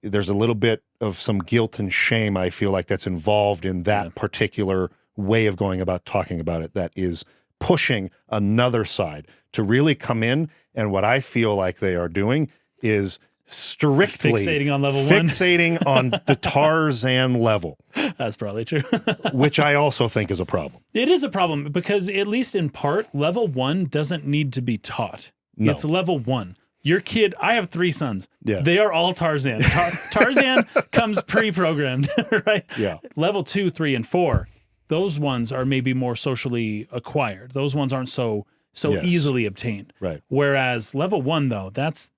There's a little bit of some guilt and shame, I feel like, that's involved in that particular way of going about talking about it, that is pushing another side to really come in, and what I feel like they are doing is strictly fixating on level 1. Fixating on the Tarzan level. That's probably true. Which I also think is a problem. It is a problem because, at least in part, level 1 doesn't need to be taught. No. It's level 1. Your kid, I have 3 sons. Yeah. They are all Tarzan. Tarzan comes pre-programmed, right? Yeah. Level 2, 3, and 4, those ones are maybe more socially acquired. Those ones aren't so Yes. easily obtained. Right. Whereas level 1, though, that's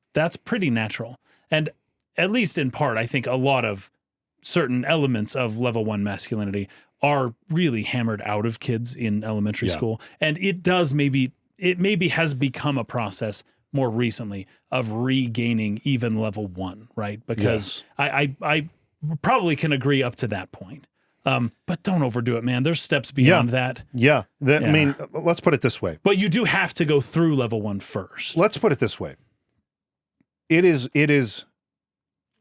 pretty natural. And at least in part, I think a lot of certain elements of level 1 masculinity are really hammered out of kids in elementary school. And it maybe has become a process more recently of regaining even level 1, right? Because I probably can agree up to that point. But don't overdo it, man. There's steps beyond that. Yeah. I mean, let's put it this way. But you do have to go through level 1 first. Let's put it this way. It is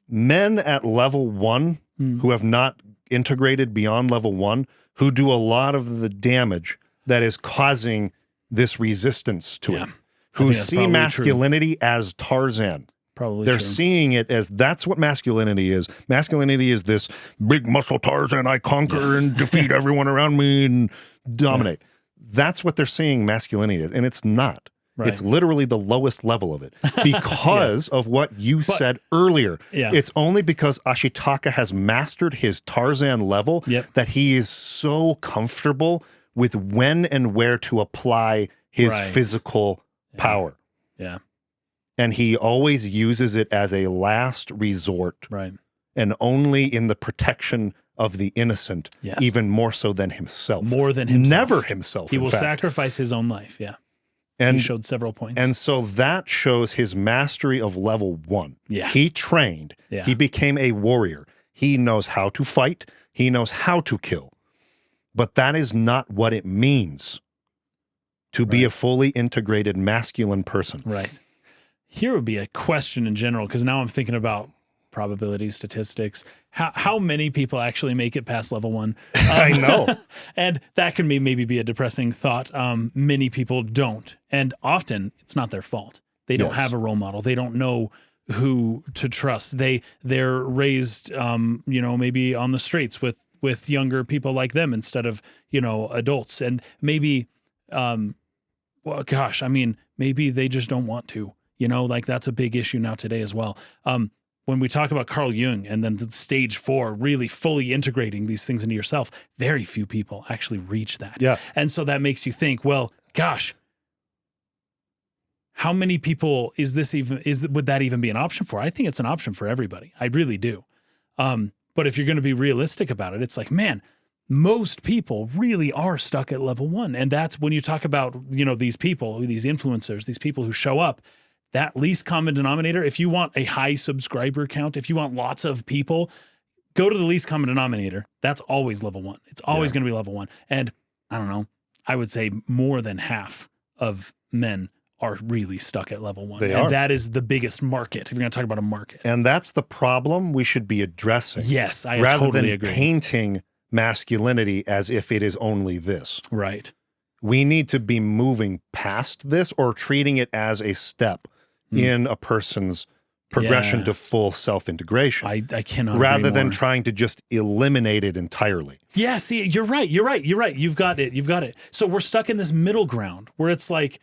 men at level 1 who have not integrated beyond level 1 who do a lot of the damage that is causing this resistance to it. Who see masculinity as Tarzan. Probably They're true. seeing it as that's what masculinity is. Masculinity is this big muscle Tarzan, I conquer and defeat everyone around me and dominate. That's what they're seeing masculinity is, and it's not. Right. It's literally the lowest level of it because of what you said earlier. Yeah. It's only because Ashitaka has mastered his Tarzan level that he is so comfortable with when and where to apply his physical power. Yeah. And he always uses it as a last resort. Right. And only in the protection of the innocent, even more so than himself. More than himself. Never himself, He in will fact. sacrifice his own life, And, he showed several points. and so that shows his mastery of level 1. Yeah. He trained. Yeah. He became a warrior. He knows how to fight. He knows how to kill. But that is not what it means to be a fully integrated masculine person. Right. Here would be a question in general, because now I'm thinking about probability statistics. How many people actually make it past level 1? I know. And that can maybe be a depressing thought. Many people don't. And often it's not their fault. They don't have a role model. They don't know who to trust. They're raised, maybe on the streets with younger people like them instead of, adults. And maybe, maybe they just don't want to. That's a big issue now today as well. When we talk about Carl Jung and then the stage 4, really fully integrating these things into yourself, very few people actually reach that. Yeah. And so that makes you think, well, gosh, how many people would that even be an option for? I think it's an option for everybody. I really do. But if you're going to be realistic about it, it's like, man, most people really are stuck at level 1. And that's when you talk about, these people, these influencers, these people who show up, that least common denominator. If you want a high subscriber count, if you want lots of people, go to the least common denominator. That's always level 1. It's always going to be level 1. And I don't know, I would say more than half of men are really stuck at level 1. They and are. that is the biggest market, if you're going to talk about a market. And that's the problem we should be addressing. Yes, I rather totally than agree. painting masculinity as if it is only this. Right. We need to be moving past this or treating it as a step in a person's progression to full self-integration. I cannot rather agree than more. trying to just eliminate it entirely. Yeah, see, you're right. You've got it. So we're stuck in this middle ground where it's like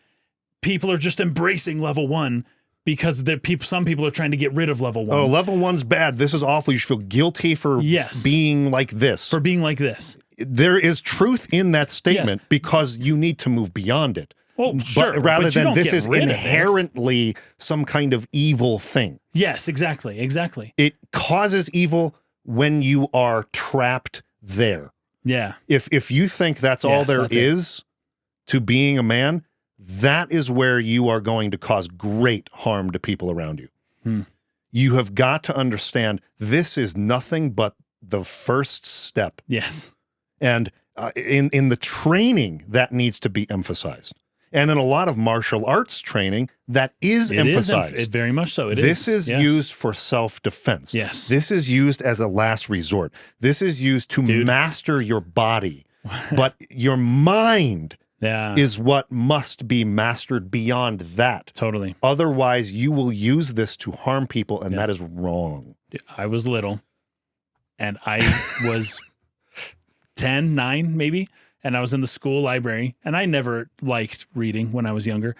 people are just embracing level 1 because some people are trying to get rid of level 1. Oh, level 1's bad. This is awful. You should feel guilty for being like this. For being like this. There is truth in that statement because you need to move beyond it. Oh, sure. But rather but you than don't this get is rid of it. inherently some kind of evil thing. Yes, exactly. It causes evil when you are trapped there. Yeah. If you think that's all there that's is to being a man, that is where you are going to cause great harm to people around you. You have got to understand this is nothing but the first step. Yes. And in the training, that needs to be emphasized. And in a lot of martial arts training, that is emphasized. Very much so. This is used for self-defense. Yes. This is used as a last resort. This is used to master your body. But your mind is what must be mastered beyond that. Totally. Otherwise, you will use this to harm people, and that is wrong. I was little, and I was 10, 9 maybe, and I was in the school library, and I never liked reading when I was younger.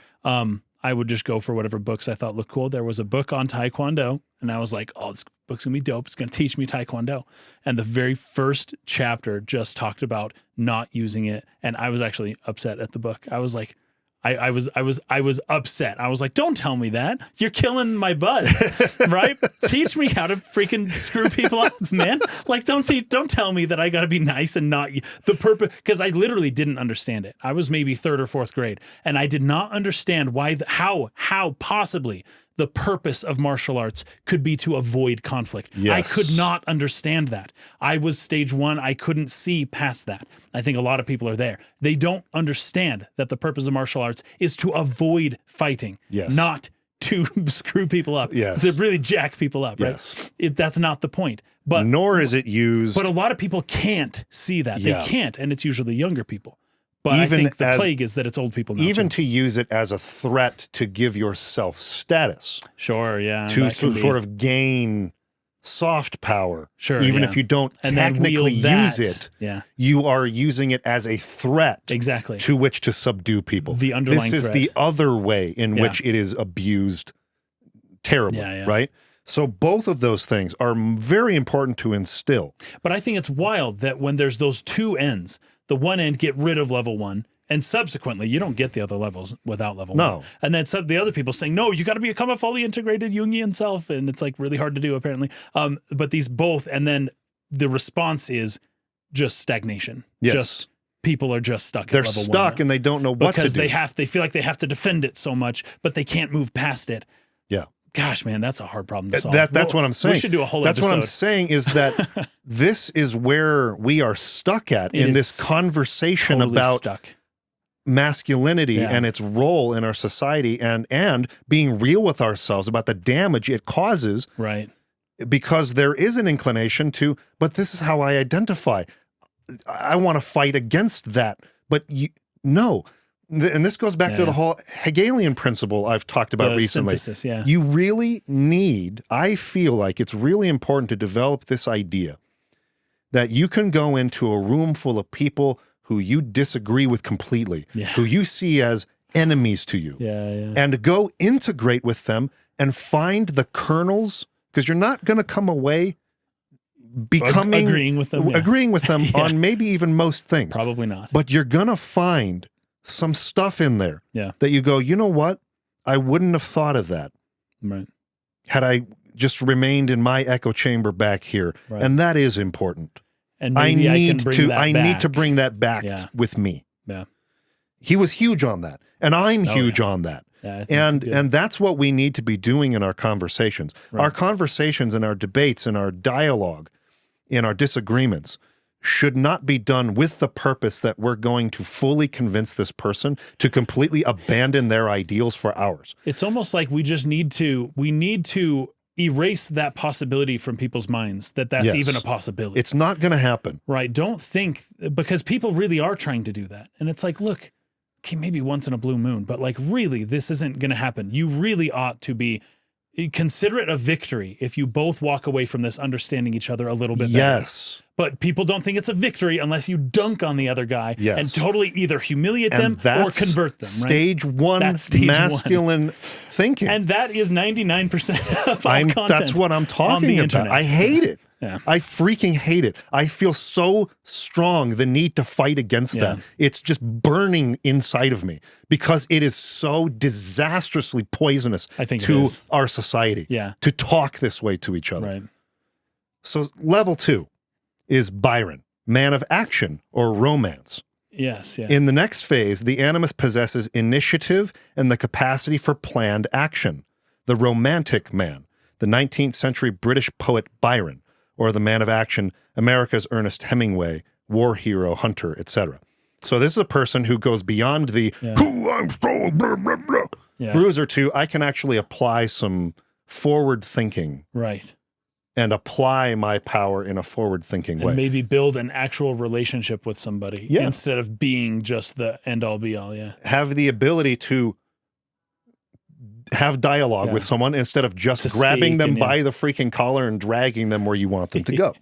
I would just go for whatever books I thought looked cool. There was a book on Taekwondo, and I was like, oh, this book's gonna be dope. It's gonna teach me Taekwondo. And the very first chapter just talked about not using it. And I was actually upset at the book. I was like, I was upset. I was like, don't tell me that. You're killing my buzz, right? Teach me how to freaking screw people up, man. Like, don't tell me that I got to be nice and not the purpose. Because I literally didn't understand it. I was maybe 3rd or 4th grade, and I did not understand why, how possibly the purpose of martial arts could be to avoid conflict. Yes. I could not understand that. I was stage 1. I couldn't see past that. I think a lot of people are there. They don't understand that the purpose of martial arts is to avoid fighting, Yes. not to screw people up, Yes. to really jack people up, right? Yes. That's not the point. But Nor is it used. But a lot of people can't see that. Yeah. They can't, and it's usually younger people. But Even I think the as- plague is that it's old people now, even too. to use it as a threat to give yourself status, Sure, yeah. to that can be- sort of gain soft power. Sure, even yeah. if you don't and then technically wield that. use it, Yeah, you are using it as a threat exactly. to which to subdue people. The underlying This is threat. the other way in Yeah. which it is abused terribly, Yeah, yeah. right? So both of those things are very important to instill. But I think it's wild that when there's those two ends, the one end get rid of level 1, and subsequently you don't get the other levels without level 1. No. And then the other people saying, no, you got to become a fully integrated Jungian self, and it's like really hard to do apparently. But these both, and then the response is just stagnation. Yes. Just people are just stuck They're at level 1. stuck and they don't know what to Because do. they feel like they have to defend it so much, but they can't move past it. Yeah. Gosh, man, that's a hard problem to solve. That's what I'm saying. We should do a whole That's episode. what I'm saying is that this is where we are stuck at It in this is conversation totally about stuck. masculinity Yeah. and its role in our society and being real with ourselves about the damage it causes, Right. because there is an inclination to, but this is how I identify. I want to fight against that. But no. And this goes back to the whole Hegelian principle I've talked about The recently. synthesis, yeah. You really need, I feel like it's really important to develop this idea that you can go into a room full of people who you disagree with completely, who you see as enemies to you, and go integrate with them and find the kernels, because you're not going to come away becoming agreeing with them, on maybe even most things. Probably not. But you're going to find some stuff in there that you go, you know what? I wouldn't have thought of that. Right. Had I just remained in my echo chamber back here. Right. And that is important. And I maybe need can to bring that back with me. Yeah. He was huge on that. And I'm huge on that. Yeah, and that's what we need to be doing in our conversations. Right. Our conversations and our debates and our dialogue, in our disagreements, should not be done with the purpose that we're going to fully convince this person to completely abandon their ideals for ours. It's almost like we need to erase that possibility from people's minds, that's even a possibility. It's not going to happen. Right. Don't think, because people really are trying to do that. And it's like, look, okay, maybe once in a blue moon, but like really, this isn't going to happen. You really ought to consider it a victory if you both walk away from this understanding each other a little bit better. Yes. But people don't think it's a victory unless you dunk on the other guy and totally either humiliate them or convert them. Stage one masculine thinking. And that is 99% of all content. That's what I'm talking about. Internet. I hate it. Yeah. I freaking hate it. I feel so strong the need to fight against that. It's just burning inside of me because it is so disastrously poisonous to our society to talk this way to each other. Right. So level 2 is Byron, man of action or romance. Yes, yeah. In the next phase, the animist possesses initiative and the capacity for planned action. The romantic man, the 19th century British poet Byron, or the man of action, America's Ernest Hemingway, war hero, hunter, etc. So this is a person who goes beyond the, "Who I'm strong, blah, blah, blah," bruiser to, I can actually apply some forward thinking. Right. And apply my power in a forward-thinking way. And maybe build an actual relationship with somebody instead of being just the end-all, be-all, Have the ability to have dialogue with someone instead of just grabbing them by the freaking collar and dragging them where you want them to go.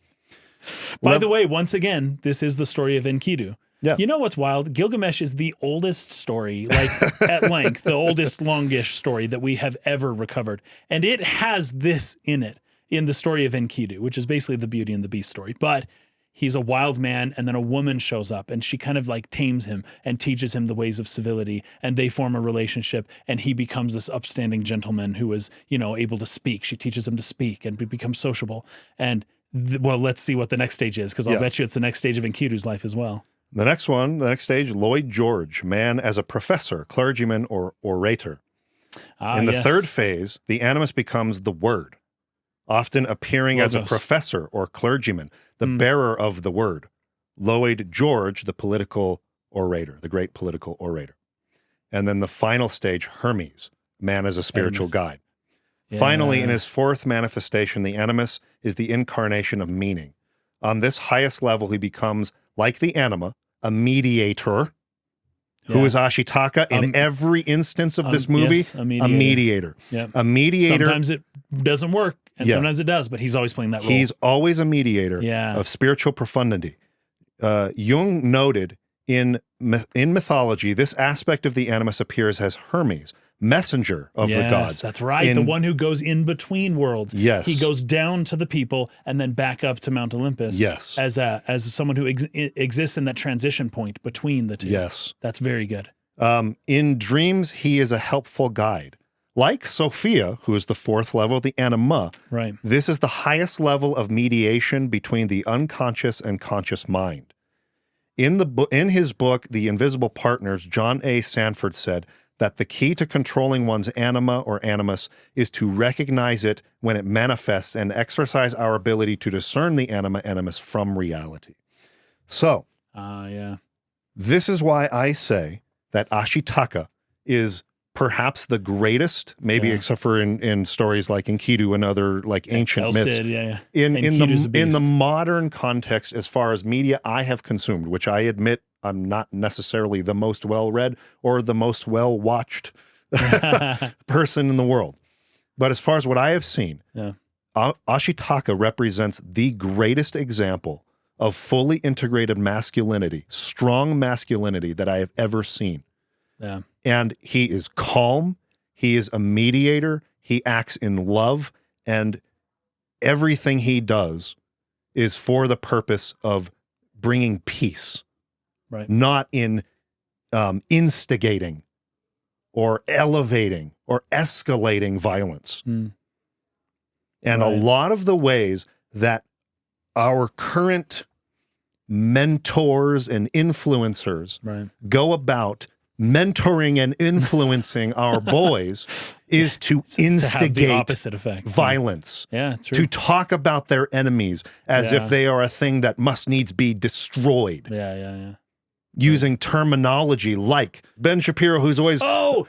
By the way, once again, this is the story of Enkidu. Yeah. You know what's wild? Gilgamesh is the oldest story, like at length, the oldest longish story that we have ever recovered. And it has this in it, in the story of Enkidu, which is basically the Beauty and the Beast story. But he's a wild man, and then a woman shows up, and she kind of like tames him and teaches him the ways of civility, and they form a relationship, and he becomes this upstanding gentleman who is, you know, able to speak. She teaches him to speak and become sociable. And well, let's see what the next stage is, because I'll bet you it's the next stage of Enkidu's life as well. The next stage, Lloyd George, man as a professor, clergyman, or orator. In the third phase, the animus becomes the word, often appearing as a professor or clergyman, the bearer of the word. Lloyd George, the political orator, the great political orator. And then the final stage, Hermes, man as a spiritual guide. Yeah. Finally, in his fourth manifestation, the animus is the incarnation of meaning. On this highest level, he becomes, like the anima, a mediator, who is Ashitaka in every instance of this movie, yes, a mediator. Yep. A mediator. Sometimes it doesn't work, and sometimes it does, but he's always playing that role. He's always a mediator of spiritual profundity. Jung noted in mythology, this aspect of the animus appears as Hermes, messenger of the gods. That's right. The one who goes in between worlds. Yes. He goes down to the people and then back up to Mount Olympus. Yes. As someone who exists in that transition point between the two. Yes. That's very good. In dreams, he is a helpful guide. Like Sophia, who is the fourth level of the anima, right. This is the highest level of mediation between the unconscious and conscious mind. In his book, The Invisible Partners, John A. Sanford said that the key to controlling one's anima or animus is to recognize it when it manifests and exercise our ability to discern the animus from reality. So, this is why I say that Ashitaka is perhaps the greatest, maybe except for in stories like Enkidu and other like ancient myths. In the modern context, as far as media I have consumed, which I admit I'm not necessarily the most well-read or the most well-watched person in the world. But as far as what I have seen, Ashitaka represents the greatest example of fully integrated masculinity, strong masculinity that I have ever seen. Yeah. And he is calm, he is a mediator, he acts in love, and everything he does is for the purpose of bringing peace, right? Not in instigating or elevating or escalating violence. And a lot of the ways that our current mentors and influencers go about mentoring and influencing our boys is to instigate the opposite effect. Violence. Yeah, true. To talk about their enemies as if they are a thing that must needs be destroyed. Using terminology like Ben Shapiro, who's always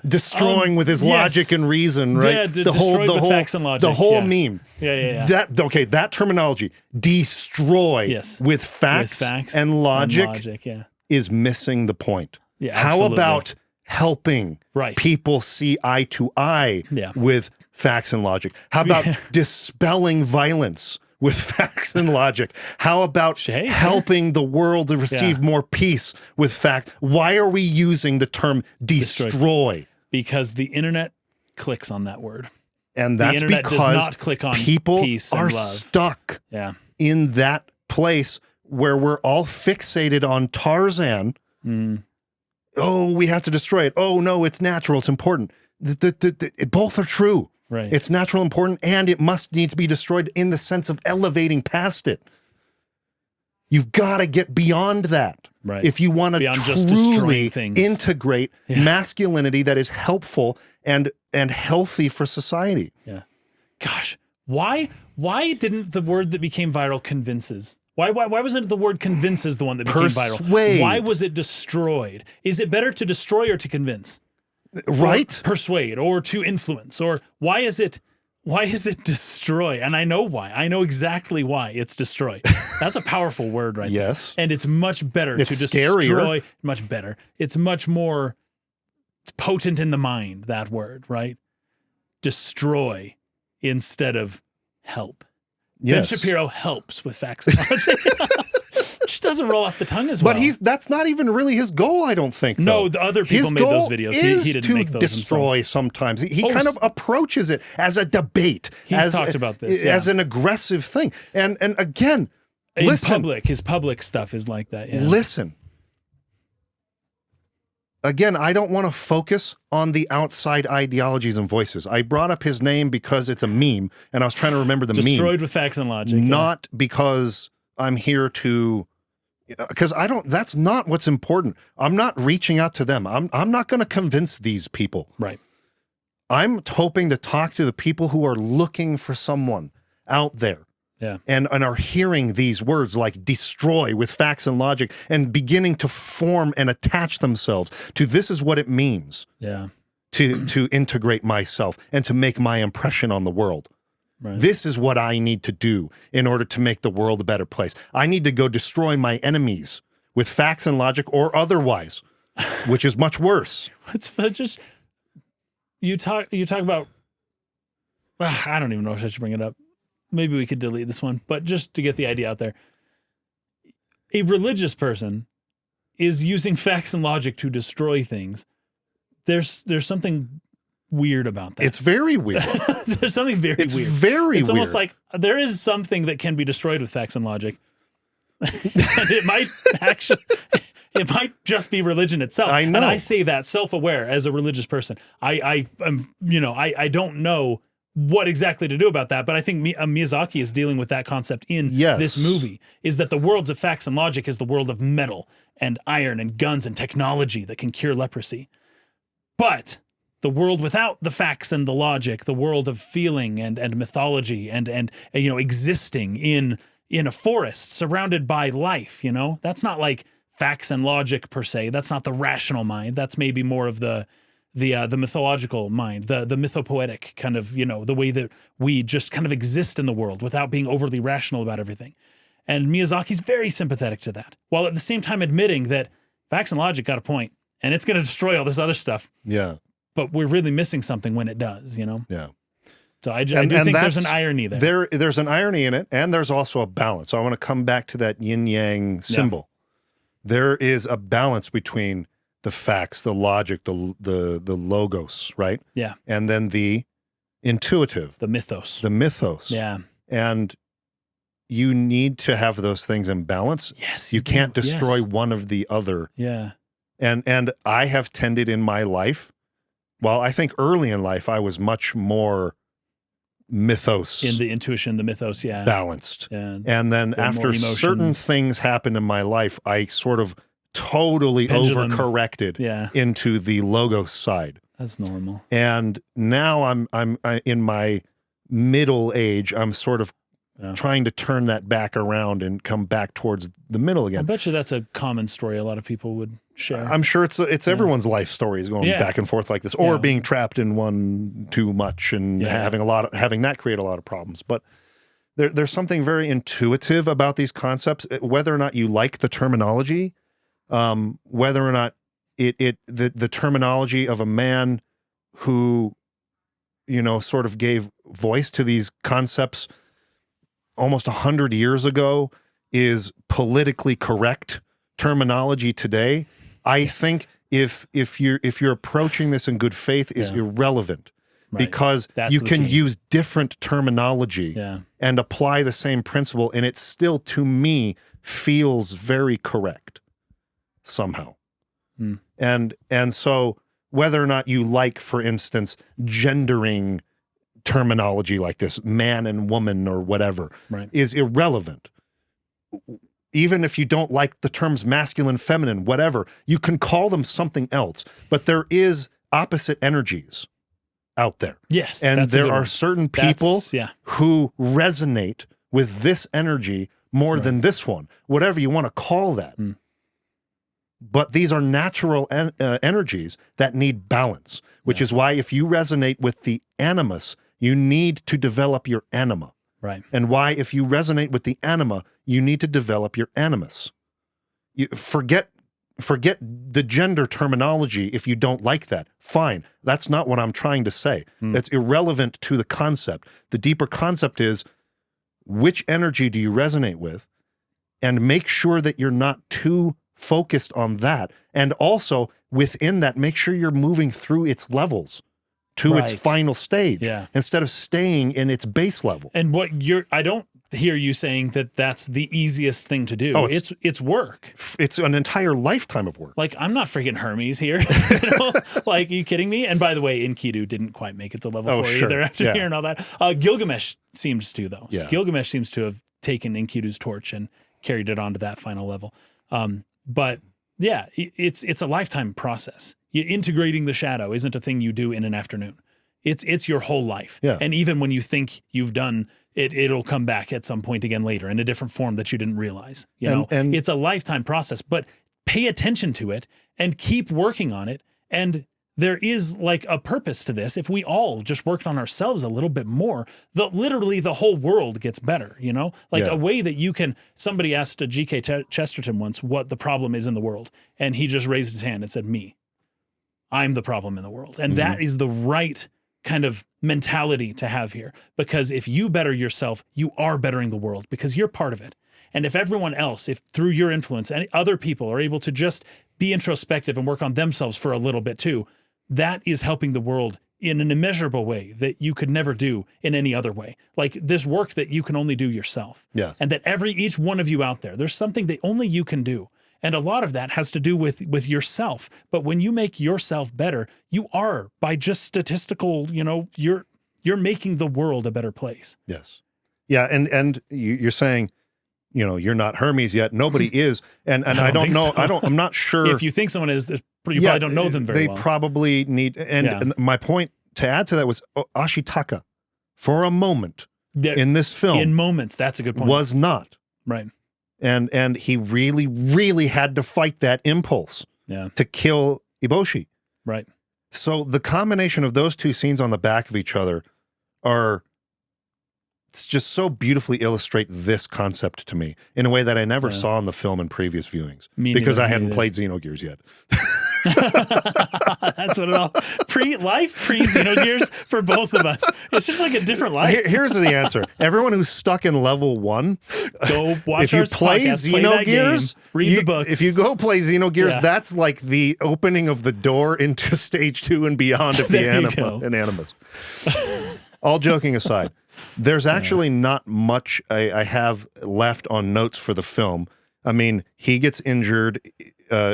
destroying with his logic and reason, right? The whole facts and logic. The whole meme. That terminology, destroy with facts and logic, is missing the point. How about helping people see eye to eye with facts and logic? How about dispelling violence with facts and logic? How about helping the world to receive more peace with fact? Why are we using the term destroy? Because the internet clicks on that word. And that's because does not click on people peace and are love. stuck in that place where we're all fixated on Tarzan. Oh, we have to destroy it. Oh, no, it's natural. It's important. Both are true. Right. It's natural, important, and it must need to be destroyed in the sense of elevating past it. You've got to get beyond that. Right. If you want to truly integrate masculinity that is helpful and healthy for society. Yeah. Gosh, why didn't the word that became viral convinces? Why wasn't the word convinces the one that became viral? Why was it destroyed? Is it better to destroy or to convince? Right? Or persuade or to influence? Or why is it destroy? And I know why. I know exactly why it's destroy. That's a powerful word right there. And it's much better to destroy. Scarier. Much better. It's much more potent in the mind, that word, right? Destroy instead of help. Ben Shapiro helps with facts and logic. Just doesn't roll off the tongue as well. But that's not even really his goal, I don't think, though. No, the other people made those videos. He didn't make those destroy himself. Sometimes. He kind of approaches it as a debate. He's talked about this. As an aggressive thing. And again, his public stuff is like that. Yeah. Listen. Again, I don't want to focus on the outside ideologies and voices. I brought up his name because it's a meme, and I was trying to remember the meme. Destroyed with facts and logic. Not because I'm here to... Because that's not what's important. I'm not reaching out to them. I'm not going to convince these people. Right. I'm hoping to talk to the people who are looking for someone out there. Yeah. And are hearing these words like destroy with facts and logic and beginning to form and attach themselves to this is what it means to integrate myself and to make my impression on the world. Right. This is what I need to do in order to make the world a better place. I need to go destroy my enemies with facts and logic or otherwise, which is much worse. It's just, you talk about, I don't even know if I should bring it up. Maybe we could delete this one, but just to get the idea out there, a religious person is using facts and logic to destroy things. There's something weird about that. It's very weird. There's something very weird. It's very weird. It's almost like there is something that can be destroyed with facts and logic. It might just be religion itself. I know. And I say that self-aware as a religious person. I don't know what exactly to do about that, but I think Miyazaki is dealing with that concept in this movie, is that the worlds of facts and logic is the world of metal and iron and guns and technology that can cure leprosy. But the world without the facts and the logic, the world of feeling and mythology and existing in a forest surrounded by life, that's not like facts and logic per se. That's not the rational mind. That's maybe more of the mythological mind, the mythopoetic kind of, the way that we just kind of exist in the world without being overly rational about everything. And Miyazaki's very sympathetic to that, while at the same time admitting that facts and logic got a point, and it's going to destroy all this other stuff. Yeah. But we're really missing something when it does, Yeah. So I do think there's an irony there. There's an irony in it, and there's also a balance. So I want to come back to that yin-yang symbol. Yeah. There is a balance between the facts, the logic, the logos, right? Yeah. And then the intuitive. The mythos. Yeah. And you need to have those things in balance. Yes. You can't destroy one of the other. Yeah. And I have tended in my life, well, I think early in life I was much more mythos. In the intuition, the mythos, balanced. Yeah. And then after certain things happened in my life, I sort of totally overcorrected into the logos side. That's normal. And now I'm in my middle age. I'm sort of trying to turn that back around and come back towards the middle again. I bet you that's a common story a lot of people would share. I'm sure it's everyone's life stories going back and forth like this, or being trapped in one too much and having that create a lot of problems. But there's something very intuitive about these concepts, whether or not you like the terminology. Whether or not the terminology of a man who, sort of gave voice to these concepts almost 100 years ago is politically correct terminology today. I think if you're approaching this in good faith is irrelevant. Right. Because you can use different terminology and apply the same principle, and it still, to me, feels very correct. Somehow. And so whether or not you like, for instance, gendering terminology like this, man and woman or whatever, is irrelevant. Even if you don't like the terms masculine, feminine, whatever, you can call them something else. But there is opposite energies out there. Yes. And there are certain people who resonate with this energy more than this one, whatever you want to call that. But these are natural energies that need balance, which is why if you resonate with the animus, you need to develop your anima. Right. And why if you resonate with the anima, you need to develop your animus. You forget the gender terminology if you don't like that. Fine. That's not what I'm trying to say. That's irrelevant to the concept. The deeper concept is, which energy do you resonate with? and make sure that you're not too focused on that. And also within that, make sure you're moving through its levels to its final stage instead of staying in its base level. And I don't hear you saying that that's the easiest thing to do. Oh, it's work. It's an entire lifetime of work. Like, I'm not freaking Hermes here. Like, are you kidding me? And by the way, Enkidu didn't quite make it to level 4 either after hearing all that. Gilgamesh seems to, though. Yeah. Gilgamesh seems to have taken Enkidu's torch and carried it on to that final level. But yeah, it's a lifetime process. Integrating the shadow isn't a thing you do in an afternoon. It's your whole life. Yeah. And even when you think you've done it'll come back at some point again later in a different form that you didn't realize. And it's a lifetime process, but pay attention to it and keep working on it. And there is like a purpose to this. If we all just worked on ourselves a little bit more, literally the whole world gets better, Like a way that you can, somebody asked G.K. Chesterton once what the problem is in the world. And he just raised his hand and said, me. I'm the problem in the world. And that is the right kind of mentality to have here, because if you better yourself, you are bettering the world because you're part of it. And if everyone else, if through your influence and other people are able to just be introspective and work on themselves for a little bit too, that is helping the world in an immeasurable way that you could never do in any other way. Like this work that you can only do yourself. Yeah. And that each one of you out there, there's something that only you can do. And a lot of that has to do with yourself. But when you make yourself better, you are, by just statistical, you're making the world a better place. Yes. Yeah, and you're saying, you're not Hermes yet. Nobody is. And I don't know. So. I'm not sure. If you think someone is, you probably don't know them very well. They probably need, and my point to add to that was Ashitaka, for a moment in this film. In moments, that's a good point. Was not. Right. And he really, really had to fight that impulse to kill Eboshi. Right. So the combination of those two scenes on the back of each other it's just so beautifully illustrate this concept to me in a way that I never saw in the film in previous viewings. Because I hadn't played Xenogears yet. That's what it all pre-Xenogears for both of us. It's just like a different life. Here's the answer. Everyone who's stuck in level 1, go watch if you play Xenogears, read the books. If you go play Xenogears, that's like the opening of the door into stage 2 and beyond of the Animus. All joking aside, there's actually not much I have left on notes for the film. I mean, he gets injured.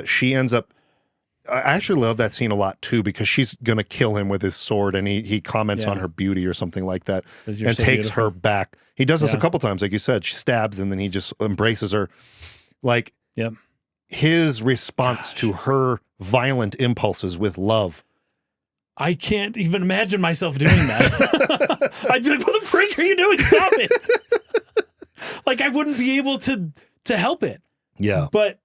She ends up. I actually love that scene a lot too, because she's gonna kill him with his sword, and he comments on her beauty or something like that, and so takes her back. He does this a couple times, like you said. She stabs, and then he just embraces her. Like his response to her violent impulses with love. I can't even imagine myself doing that. I'd be like, what the freak are you doing? Stop it. Like, I wouldn't be able to help it. Yeah. But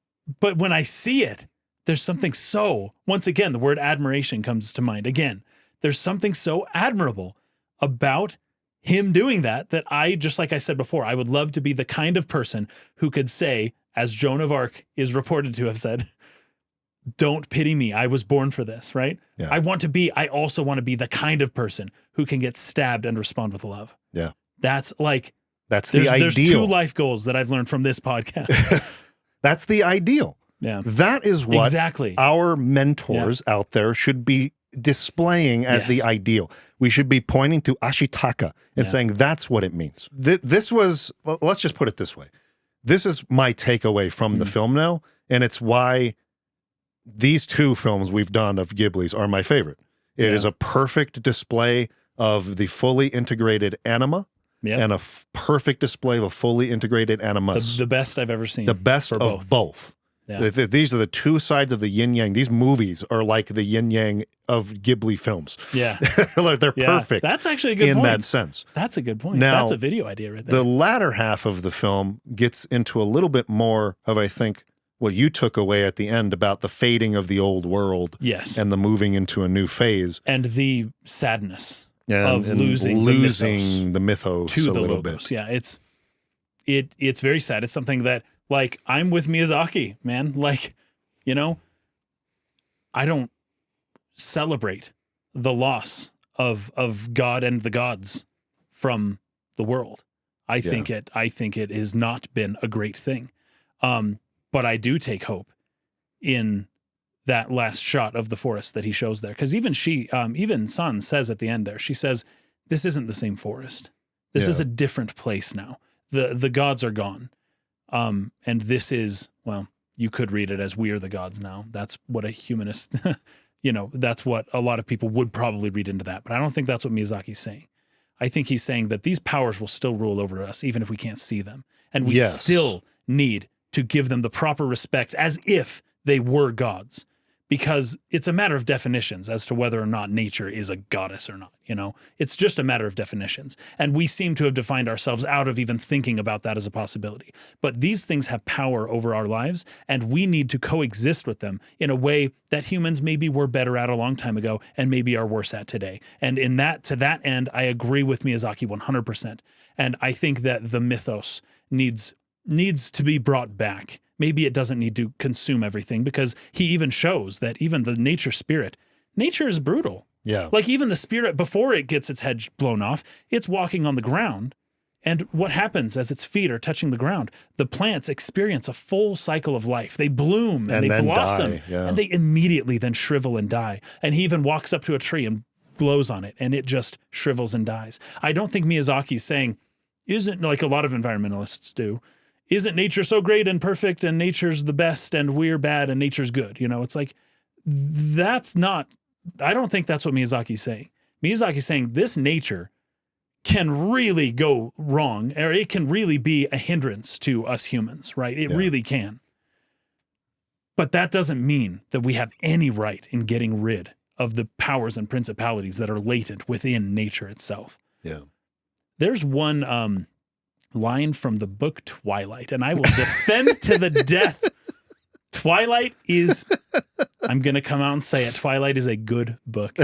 when I see it, there's something so, once again, the word admiration comes to mind. Again, there's something so admirable about him doing that I, just like I said before, I would love to be the kind of person who could say, as Joan of Arc is reported to have said, don't pity me. I was born for this, right? Yeah. I also want to be the kind of person who can get stabbed and respond with love. Yeah. That's the ideal. There's 2 life goals that I've learned from this podcast. That's the ideal. Yeah. That is what our mentors out there should be displaying as the ideal. We should be pointing to Ashitaka and saying that's what it means. This was, let's just put it this way. This is my takeaway from the film now, and it's why these 2 films we've done of Ghibli's are my favorite. It is a perfect display of the fully integrated anima and a perfect display of a fully integrated animus. The best I've ever seen. The best of both. Yeah. These are the 2 sides of the yin-yang. These movies are like the yin-yang of Ghibli films. Yeah. They're perfect. That's actually a good point. In that sense. That's a good point. Now, that's a video idea right there. The latter half of the film gets into a little bit more of, I think, what you took away at the end about the fading of the old world. Yes. And the moving into a new phase. And the sadness of losing the mythos to the little logos. bit. Yeah, it's very sad. It's something that, like, I'm with Miyazaki, man. Like, I don't celebrate the loss of God and the gods from the world. I think it has not been a great thing. But I do take hope in that last shot of the forest that he shows there. Because even Sun says at the end there, she says, this isn't the same forest. This is a different place now. The gods are gone. And this is, well, you could read it as we are the gods now. That's what a humanist, that's what a lot of people would probably read into that. But I don't think that's what Miyazaki's saying. I think he's saying that these powers will still rule over us, even if we can't see them. And we still need to give them the proper respect as if they were gods, because it's a matter of definitions as to whether or not nature is a goddess or not. It's just a matter of definitions. And we seem to have defined ourselves out of even thinking about that as a possibility. But these things have power over our lives, and we need to coexist with them in a way that humans maybe were better at a long time ago and maybe are worse at today. And to that end, I agree with Miyazaki 100%. And I think that the mythos needs to be brought back. Maybe it doesn't need to consume everything, because he even shows that even the nature is brutal. Yeah. Like even the spirit, before it gets its head blown off, it's walking on the ground. And what happens as its feet are touching the ground? The plants experience a full cycle of life. They bloom and they blossom, and they immediately then shrivel and die. And he even walks up to a tree and blows on it, and it just shrivels and dies. I don't think Miyazaki's saying, isn't, like a lot of environmentalists do, isn't nature so great and perfect and nature's the best and we're bad and nature's good? It's like, that's not, I don't think that's what Miyazaki's saying. Miyazaki's saying this nature can really go wrong, or it can really be a hindrance to us humans, right? It really can. But that doesn't mean that we have any right in getting rid of the powers and principalities that are latent within nature itself. Yeah. There's one line from the book Twilight, and I will defend to the death. Twilight is, I'm going to come out and say it, Twilight is a good book.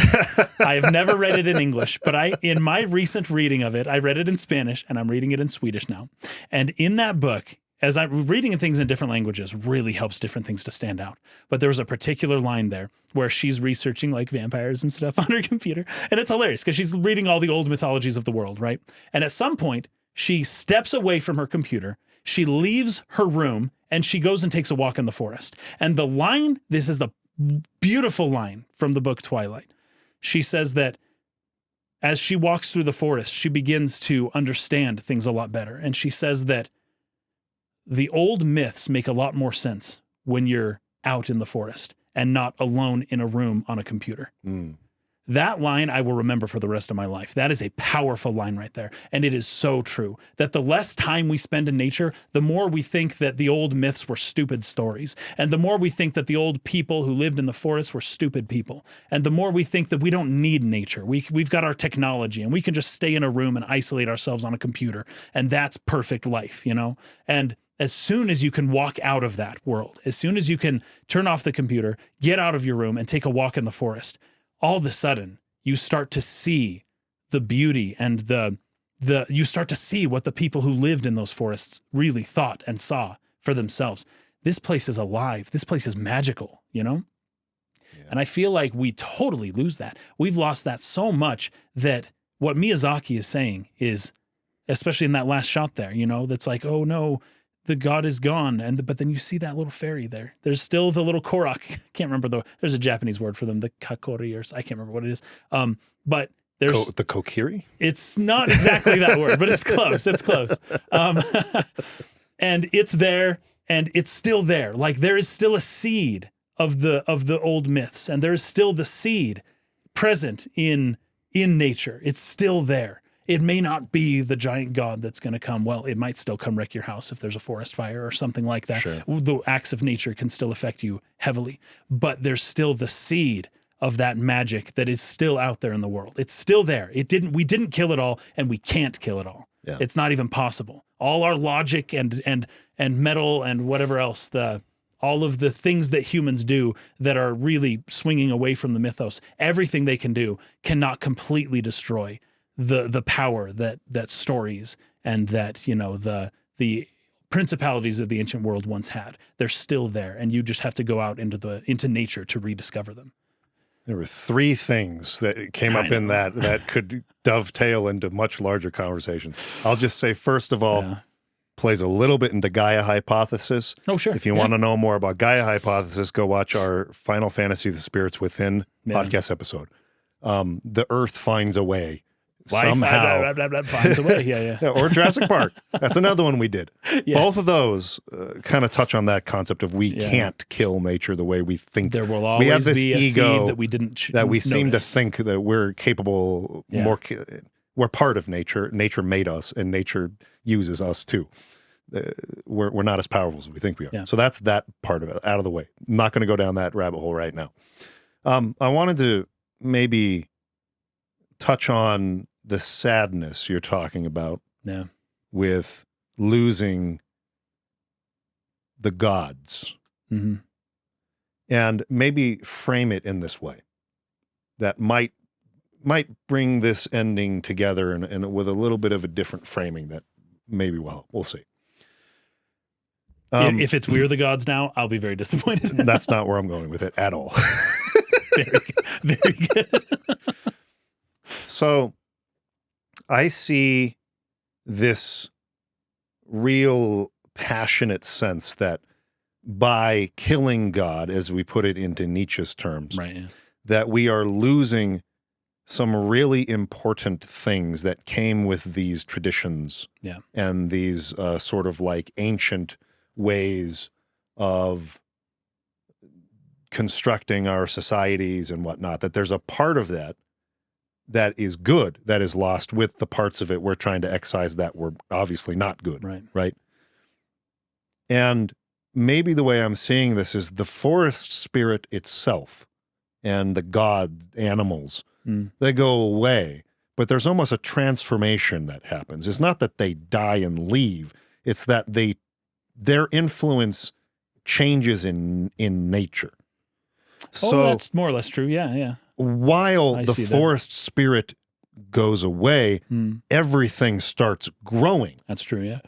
I have never read it in English, but in my recent reading of it, I read it in Spanish, and I'm reading it in Swedish now. And in that book, as I'm reading things in different languages, really helps different things to stand out. But there was a particular line there where she's researching like vampires and stuff on her computer, and it's hilarious because she's reading all the old mythologies of the world, right? And at some point, she steps away from her computer, she leaves her room, and she goes and takes a walk in the forest. And the line, this is the beautiful line from the book Twilight. She says that as she walks through the forest, she begins to understand things a lot better. And she says that the old myths make a lot more sense when you're out in the forest and not alone in a room on a computer. That line I will remember for the rest of my life. That is a powerful line right there. And it is so true that the less time we spend in nature, the more we think that the old myths were stupid stories. And the more we think that the old people who lived in the forest were stupid people. And the more we think that we don't need nature. We've got our technology and we can just stay in a room and isolate ourselves on a computer. And that's perfect life, And as soon as you can walk out of that world, as soon as you can turn off the computer, get out of your room and take a walk in the forest, all of a sudden you start to see the beauty and you start to see what the people who lived in those forests really thought and saw for themselves. This place is alive. This place is magical, Yeah. And I feel like we totally lose that. We've lost that so much that what Miyazaki is saying is, especially in that last shot there, that's like, oh no, the god is gone. But then you see that little fairy there. There's still the little korok. I can't remember there's a Japanese word for them, the kakori, or I can't remember what it is. But there's the kokiri? It's not exactly that word, but it's close. It's close. And it's there and it's still there. Like there is still a seed of the old myths, and there is still the seed present in nature. It's still there. It may not be the giant god that's going to come. Well, it might still come wreck your house if there's a forest fire or something like that. Sure. The acts of nature can still affect you heavily, but there's still the seed of that magic that is still out there in the world. It's still there. We didn't kill it all, and we can't kill it all. Yeah. It's not even possible. All our logic and metal and whatever else, all of the things that humans do that are really swinging away from the mythos, everything they can do cannot completely destroy the power that stories and that the principalities of the ancient world once had. They're still there, and you just have to go out into nature to rediscover them. There were three things that came up in that could dovetail into much larger conversations. I'll just say, first of all, plays a little bit into Gaia hypothesis. Oh, sure. If you want to know more about Gaia hypothesis, go watch our Final Fantasy: The Spirits Within podcast episode. The Earth finds a way. Somehow finds a way. Yeah. Or Jurassic Park. That's another one we did. Yes. Both of those kind of touch on that concept of we can't kill nature the way we think. There will always we have this be a ego seed that we didn't that we seem to notice. think that we're capable. We're part of nature. Nature made us, and nature uses us too. We're not as powerful as we think we are. Yeah. So that's that part of it out of the way. I'm not going to go down that rabbit hole right now. I wanted to maybe touch on the sadness you're talking about with losing the gods. Mm-hmm. And maybe frame it in this way that might bring this ending together and with a little bit of a different framing that maybe we'll see. If it's We're the Gods now, I'll be very disappointed. That's not where I'm going with it at all. Very good. So I see this real passionate sense that by killing God, as we put it into Nietzsche's terms, that we are losing some really important things that came with these traditions and these sort of like ancient ways of constructing our societies and whatnot, that there's a part of that is good that is lost with the parts of it we're trying to excise that were obviously not good. Right. And maybe the way I'm seeing this is the forest spirit itself and the god animals, they go away, but there's almost a transformation that happens. It's not that they die and leave. It's that their influence changes in nature. So that's more or less true. Yeah. While the forest spirit goes away, everything starts growing. That's true, yeah.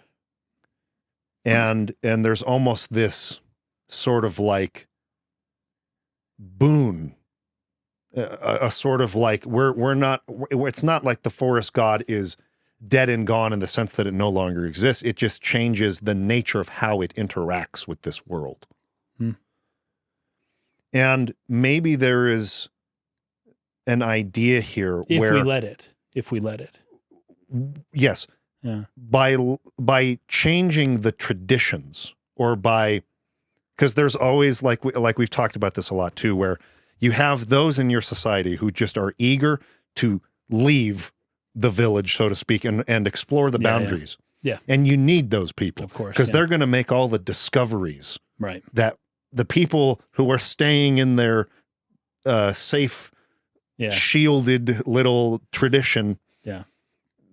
And there's almost this sort of like boon, a sort of like it's not like the forest god is dead and gone in the sense that it no longer exists. It just changes the nature of how it interacts with this world. And maybe there is an idea here where we let it. Yes. Yeah. By changing the traditions or because there's always like we've talked about this a lot too, where you have those in your society who just are eager to leave the village, so to speak, and explore the boundaries. Yeah. And you need those people. Of course. Because they're going to make all the discoveries. Right. That the people who are staying in their safe, shielded little tradition,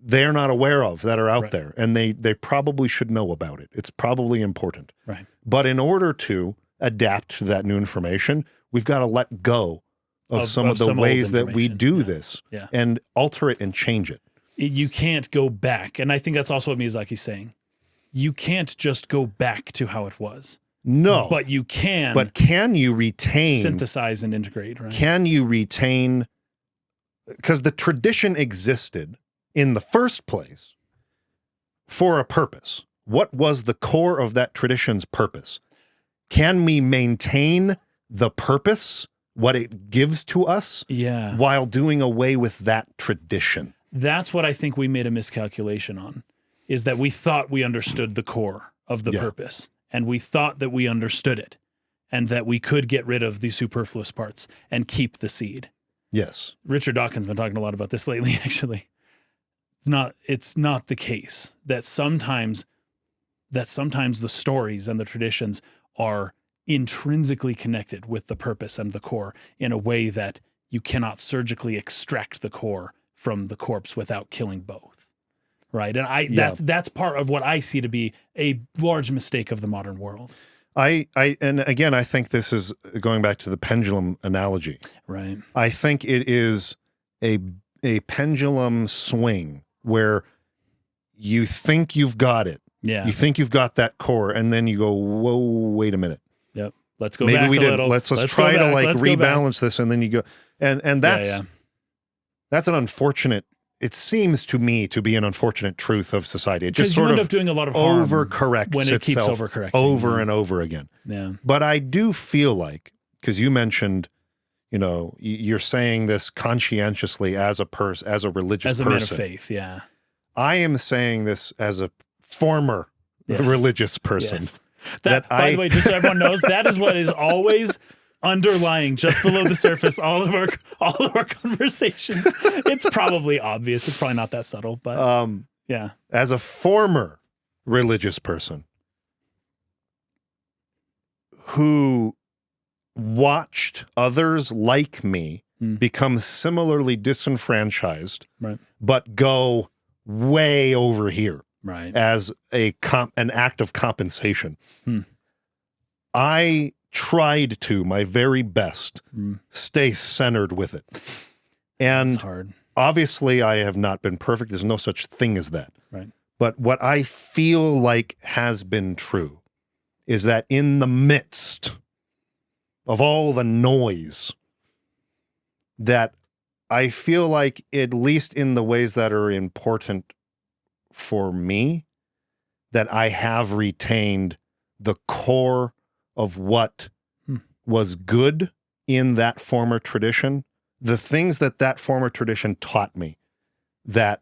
they're not aware of that are out there. And they probably should know about it. It's probably important. Right. But in order to adapt to that new information, we've got to let go of some of the ways that we do this and alter it and change it. You can't go back. And I think that's also what Miyazaki's saying. You can't just go back to how it was. No. But you can. But can you retain... synthesize and integrate, right? Can you retain... Because the tradition existed in the first place for a purpose. What was the core of that tradition's purpose? Can we maintain the purpose, what it gives to us, while doing away with that tradition? That's what I think we made a miscalculation on, is that we thought we understood the core of the purpose. And we thought that we understood it and that we could get rid of the superfluous parts and keep the seed. Yes. Richard Dawkins has been talking a lot about this lately, actually. It's not the case that sometimes the stories and the traditions are intrinsically connected with the purpose and the core in a way that you cannot surgically extract the core from the corpse without killing both. Right. And that's part of what I see to be a large mistake of the modern world. And again, I think this is going back to the pendulum analogy. Right. I think it is a pendulum swing where you think you've got it. Yeah. You think you've got that core, and then you go, whoa, wait a minute. Yep. Let's go back a little. Let's try to like rebalance this, and then you go. And that's an unfortunate it seems to me to be an unfortunate truth of society. It just Because you sort end of up doing a lot of harm overcorrects when it keeps itself overcorrecting. over and over again. Yeah. But I do feel like, because you mentioned, you know, you're saying this conscientiously as a religious As a person. man of faith, yeah. I am saying this as a former religious person. Yes. That by the way, just so everyone knows, that is what is always underlying just below the surface all of our conversation. It's probably obvious. It's probably not that subtle, but yeah. As a former religious person who watched others like me become similarly disenfranchised, right, but go way over here, right, as an act of compensation. I tried to, my very best, stay centered with it. And it's hard. Obviously, I have not been perfect. There's no such thing as that. Right. But what I feel like has been true is that in the midst of all the noise, that I feel like, at least in the ways that are important for me, that I have retained the core of what was good in that former tradition, the things that former tradition taught me that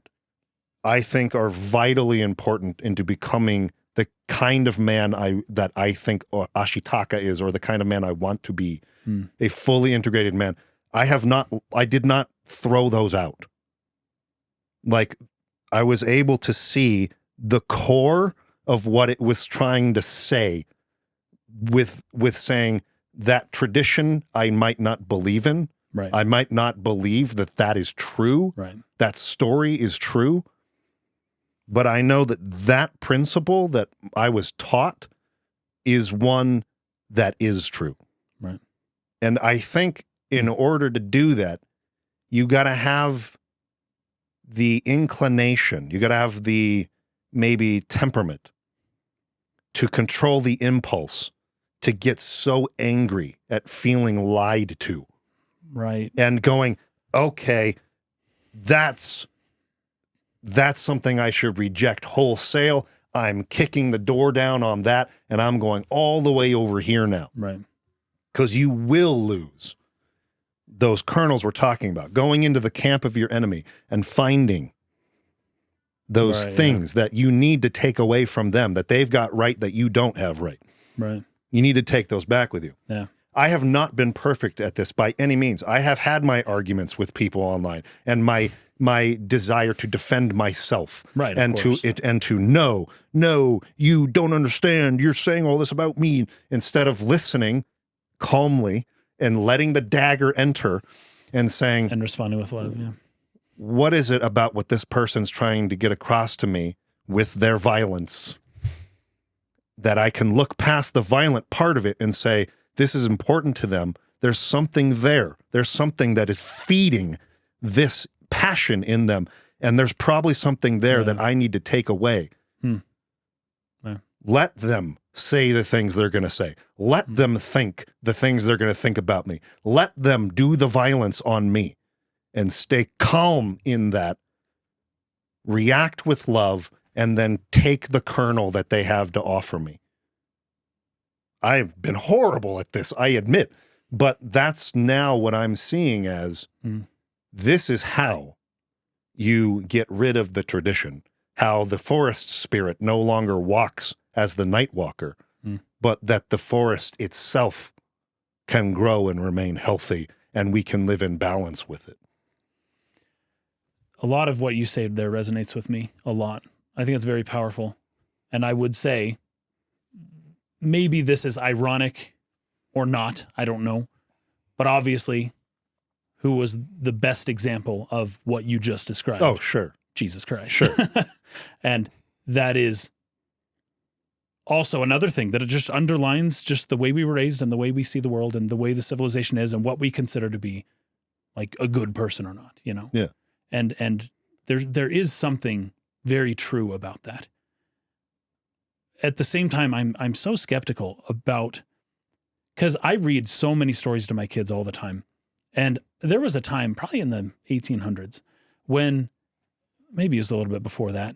I think are vitally important into becoming the kind of man that I think Ashitaka is, or the kind of man I want to be, a fully integrated man. I did not throw those out. Like, I was able to see the core of what it was trying to say with saying that tradition I might not believe in. Right. I might not believe that is true. Right. That story is true. But I know that principle that I was taught is one that is true. Right. And I think in order to do that, you got to have the inclination, you got to have the maybe temperament to control the impulse to get so angry at feeling lied to. Right. And going, okay, that's something I should reject wholesale. I'm kicking the door down on that, and I'm going all the way over here now. Right. Because you will lose those kernels we're talking about, going into the camp of your enemy and finding those things that you need to take away from them, that they've got right that you don't have right. Right. You need to take those back with you. Yeah. I have not been perfect at this by any means. I have had my arguments with people online and my desire to defend myself, right? And to no, you don't understand. You're saying all this about me, instead of listening calmly and letting the dagger enter and saying, and responding with love. Yeah. What is it about what this person's trying to get across to me with their violence that I can look past the violent part of it and say, this is important to them. There's something there. There's something that is feeding this passion in them. And there's probably something there that I need to take away. Yeah. Let them say the things they're going to say. Let them think the things they're going to think about me. Let them do the violence on me, and stay calm in that. React with love, and then take the kernel that they have to offer me. I've been horrible at this, I admit, but that's now what I'm seeing as this is how you get rid of the tradition, how the forest spirit no longer walks as the night walker, but that the forest itself can grow and remain healthy, and we can live in balance with it. A lot of what you say there resonates with me a lot. I think it's very powerful. And I would say, maybe this is ironic or not, I don't know. But obviously, who was the best example of what you just described? Oh, sure. Jesus Christ. Sure. And that is also another thing that it just underlines just the way we were raised and the way we see the world and the way the civilization is and what we consider to be like a good person or not, you know? Yeah. And there is something very true about that. At the same time, I'm so skeptical about, because I read so many stories to my kids all the time. And there was a time, probably in the 1800s, when maybe it was a little bit before that.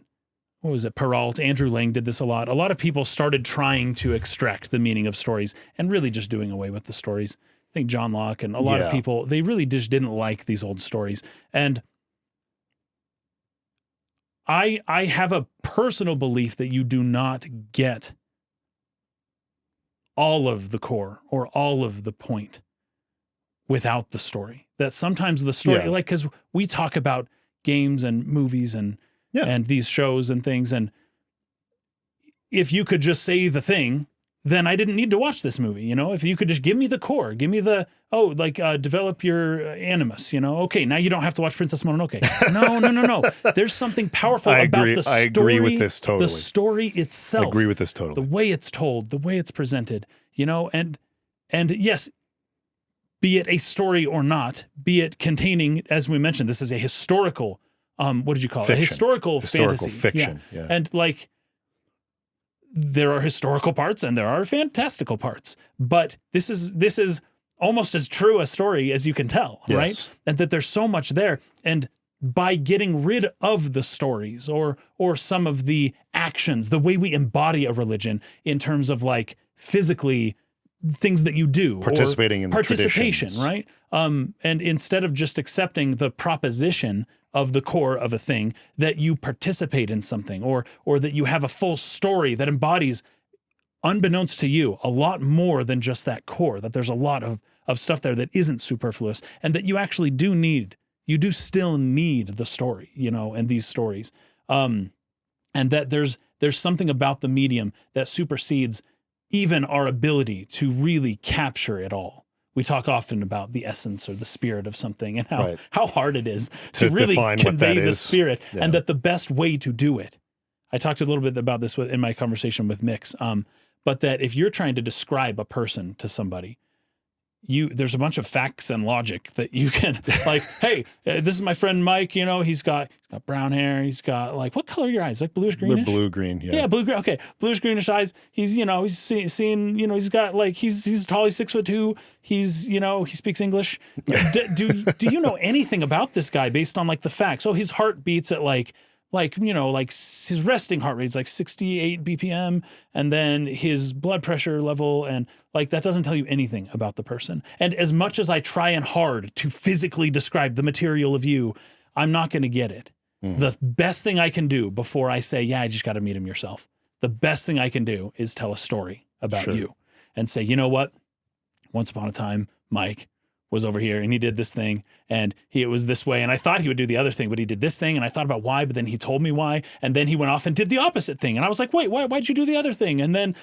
What was it? Peralt, Andrew Lang did this a lot. A lot of people started trying to extract the meaning of stories and really just doing away with the stories. I think John Locke and a lot of people, they really just didn't like these old stories. And I have a personal belief that you do not get all of the core or all of the point without the story. That sometimes the story, like, because we talk about games and movies and these shows and things, and if you could just say the thing, then I didn't need to watch this movie. You know, if you could just give me the core, give me the, develop your animus, you know, okay, now you don't have to watch Princess Mononoke. No. There's something powerful about the story. I agree with this totally. The story itself. I agree with this totally. The way it's told, the way it's presented, you know, and yes, be it a story or not, be it containing, as we mentioned, this is a historical, what did you call it? A historical fantasy. Fiction. Yeah. And like, there are historical parts and there are fantastical parts, but this is almost as true a story as you can tell, right? And that there's so much there. And by getting rid of the stories or some of the actions, the way we embody a religion in terms of like physically things that you do, participating in the participation, traditions. right? And instead of just accepting the proposition of the core of a thing, that you participate in something or that you have a full story that embodies, unbeknownst to you, a lot more than just that core, that there's a lot of stuff there that isn't superfluous, and that you actually you do still need the story, you know, and these stories. And that there's something about the medium that supersedes even our ability to really capture it all. We talk often about the essence or the spirit of something and how hard it is to really convey the spirit, and that the best way to do it. I talked a little bit about this in my conversation with Mix, but that if you're trying to describe a person to somebody, there's a bunch of facts and logic that you can like, hey, this is my friend Mike, you know, he's got brown hair. He's got like, what color are your eyes? Like bluish greenish? They're blue-green, yeah. Yeah, blue-green. Okay, bluish greenish eyes. He's, you know, he's seeing, you know, he's got like, he's tall, he's 6'2". He's, you know, he speaks English. Do you know anything about this guy based on like the facts? Oh, his heart beats at like, you know, like his resting heart rate is like 68 BPM, and then his blood pressure level, and like that doesn't tell you anything about the person. And as much as I try and hard to physically describe the material of you, I'm not going to get it. The best thing I can do before I say, yeah, I just got to meet him yourself. The best thing I can do is tell a story about you and say, you know what? Once upon a time, Mike was over here and he did this thing and it was this way. And I thought he would do the other thing, but he did this thing. And I thought about why, but then he told me why. And then he went off and did the opposite thing. And I was like, wait, why'd you do the other thing? And then,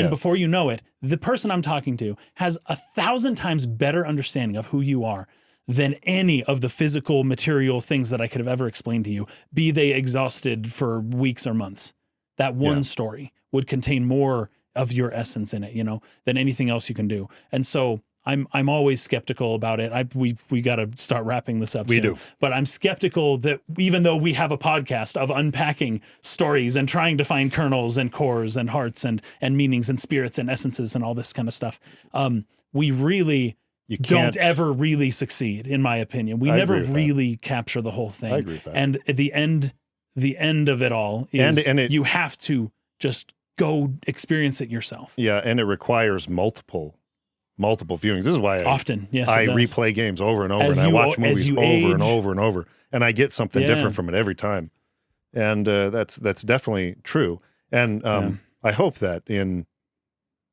before you know it, the person I'm talking to has 1,000 times better understanding of who you are than any of the physical material things that I could have ever explained to you, be they exhausted for weeks or months. That one story would contain more of your essence in it, you know, than anything else you can do. And so I'm always skeptical about it. We got to start wrapping this up soon. Do. But I'm skeptical that even though we have a podcast of unpacking stories and trying to find kernels and cores and hearts and meanings and spirits and essences and all this kind of stuff, we really don't ever really succeed, in my opinion. We never really capture the whole thing. I agree with that. And at the end of it all is you have to just go experience it yourself. Yeah, and it requires multiple viewings. This is why I replay games over and over, and I watch movies over and over and over, and I get something different from it every time. And that's definitely true. And I hope that in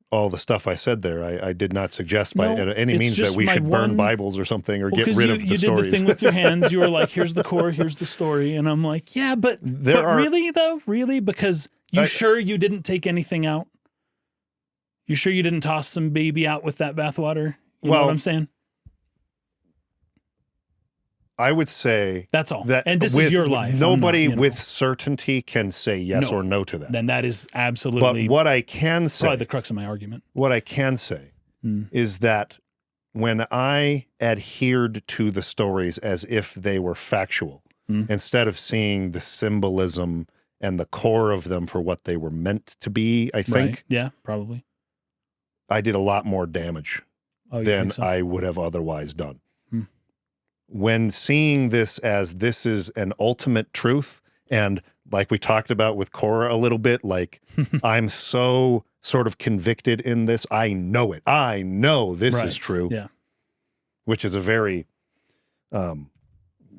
all the stuff I said there, I did not suggest by any means that we should burn Bibles or something or get rid of the stories. You did the thing with your hands. You were like, here's the core, here's the story. And I'm like, yeah, but really though? Really? Because sure you didn't take anything out? You sure you didn't toss some baby out with that bathwater? You know what I'm saying? I would say that's all. And this is your life. Nobody with certainty can say yes or no to that. Then that is absolutely. But what I can say, probably the crux of my argument. What I can say is that when I adhered to the stories as if they were factual, instead of seeing the symbolism and the core of them for what they were meant to be, I think. Right. Yeah, probably. I did a lot more damage than I would have otherwise done. when seeing this as this is an ultimate truth, and like we talked about with Korra a little bit, like I'm so sort of convicted in this. I know it. I know this is true. Yeah. Which is a very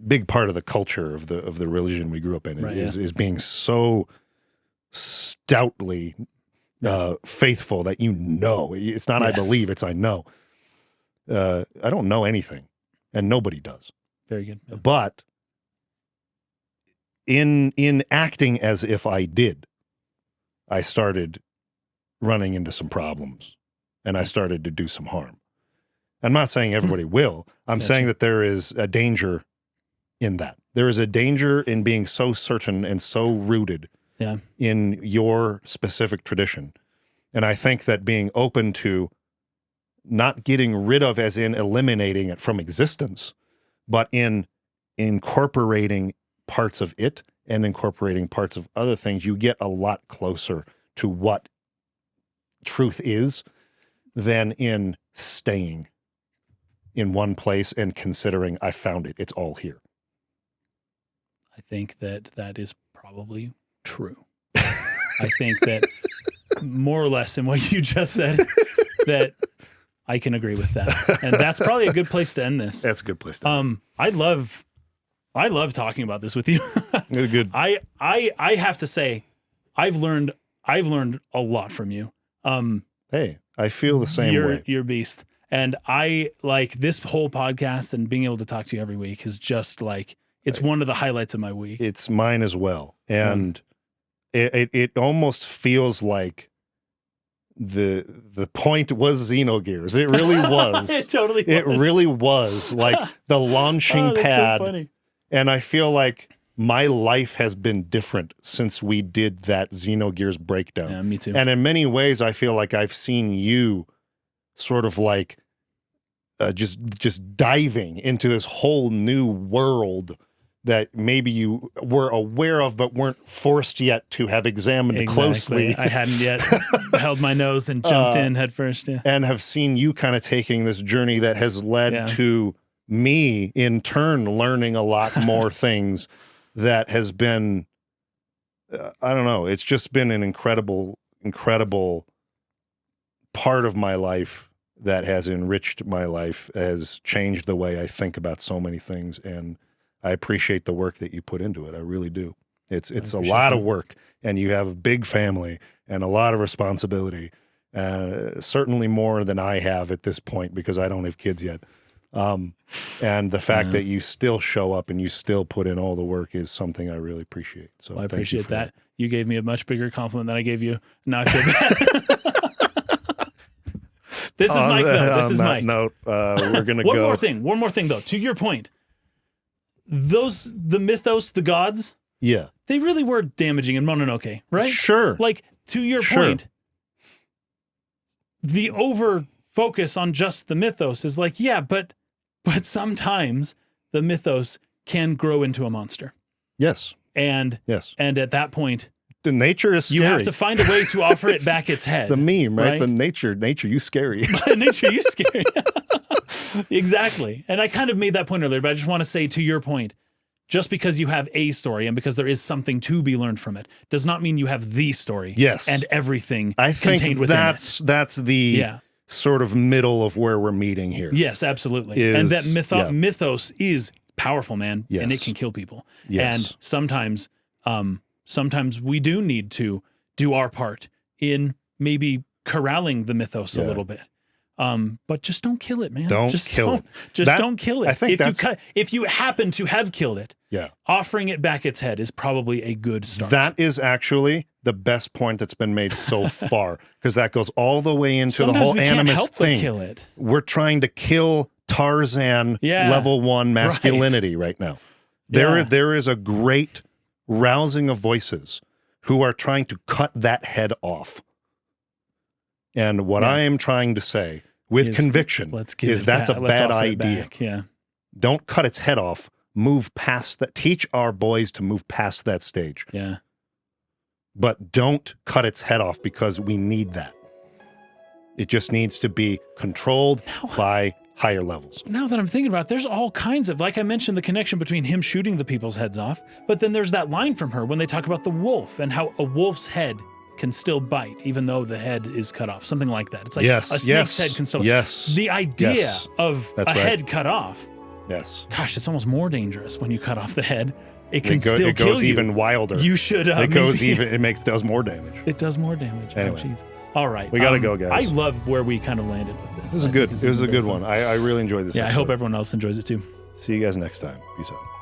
big part of the culture of the religion we grew up in, is being so stoutly faithful that you know. It's not I believe, it's I know. I don't know anything, and nobody does. Very good. Yeah. But in acting as if I did, I started running into some problems, and I started to do some harm. I'm not saying everybody will. I'm saying that there is a danger in that. There is a danger in being so certain and so rooted in your specific tradition. And I think that being open to not getting rid of, as in eliminating it from existence, but in incorporating parts of it and incorporating parts of other things, you get a lot closer to what truth is than in staying in one place and considering I found it. It's all here. I think that is probably true. I think that more or less in what you just said, that I can agree with that. And that's probably a good place to end this. That's a good place to end. I love talking about this with you. Good. I have to say, I've learned a lot from you. Hey, I feel the same way. You're a beast. And I like this whole podcast, and being able to talk to you every week is just like, it's one of the highlights of my week. It's mine as well. And it almost feels like the point was Xenogears. It really was. It totally was. It really was like the launching pad. So funny. And I feel like my life has been different since we did that Xenogears breakdown. Yeah, me too. And in many ways, I feel like I've seen you sort of like just diving into this whole new world that maybe you were aware of but weren't forced yet to have examined closely. I hadn't yet held my nose and jumped in head first. Yeah. And have seen you kind of taking this journey that has led to me in turn learning a lot more things that has been, I don't know, it's just been an incredible part of my life that has enriched my life, has changed the way I think about so many things. And I appreciate the work that you put into it. I really do. It's a lot of work, and you have a big family and a lot of responsibility, certainly more than I have at this point because I don't have kids yet. And the fact that you still show up and you still put in all the work is something I really appreciate. So I appreciate that. You gave me a much bigger compliment than I gave you. Now I feel bad. This is Mike, though. This is Mike. No, we're going to go. One more thing, though. To your point, the mythos, the gods, they really were damaging in Mononoke, right? Sure. Like, to your point, the over focus on just the mythos is like, but sometimes the mythos can grow into a monster. Yes. And at that point, the nature is scary. You have to find a way to offer it back its head. The meme, right? The nature, you scary. Nature, you scary. Exactly. And I kind of made that point earlier, but I just want to say, to your point, just because you have a story and because there is something to be learned from it does not mean you have the story. Yes. And everything I contained think within that's the sort of middle of where we're meeting here. Yes, absolutely. And that mythos is powerful, man. Yes. And it can kill people. Yes. And sometimes we do need to do our part in maybe corralling the mythos a little bit. But just don't kill it, man. Don't kill it. Don't kill it. I think if you happen to have killed it, offering it back its head is probably a good start. That is actually the best point that's been made so far, because that goes all the way into the whole animist thing. Kill it. We're trying to kill Tarzan level 1 masculinity right now. There is a great rousing of voices who are trying to cut that head off. And what I am trying to say with conviction is that's a bad idea. Don't cut its head off. Move past that. Teach our boys to move past that stage. Yeah. But don't cut its head off, because we need that. It just needs to be controlled by higher levels. Now that I'm thinking about it, there's all kinds of, like I mentioned, the connection between him shooting the people's heads off, but then there's that line from her when they talk about the wolf and how a wolf's head can still bite even though the head is cut off. Something like that. It's like a snake's head can still bite. The idea of head cut off. Yes. Gosh, it's almost more dangerous when you cut off the head. It can still kill you. It goes even wilder. You should. Does more damage. It does more damage. Anyway. Oh, jeez. All right. We got to go, guys. I love where we kind of landed with this. This is good. This is a good one. I really enjoyed this. Yeah, episode. I hope everyone else enjoys it too. See you guys next time. Peace out.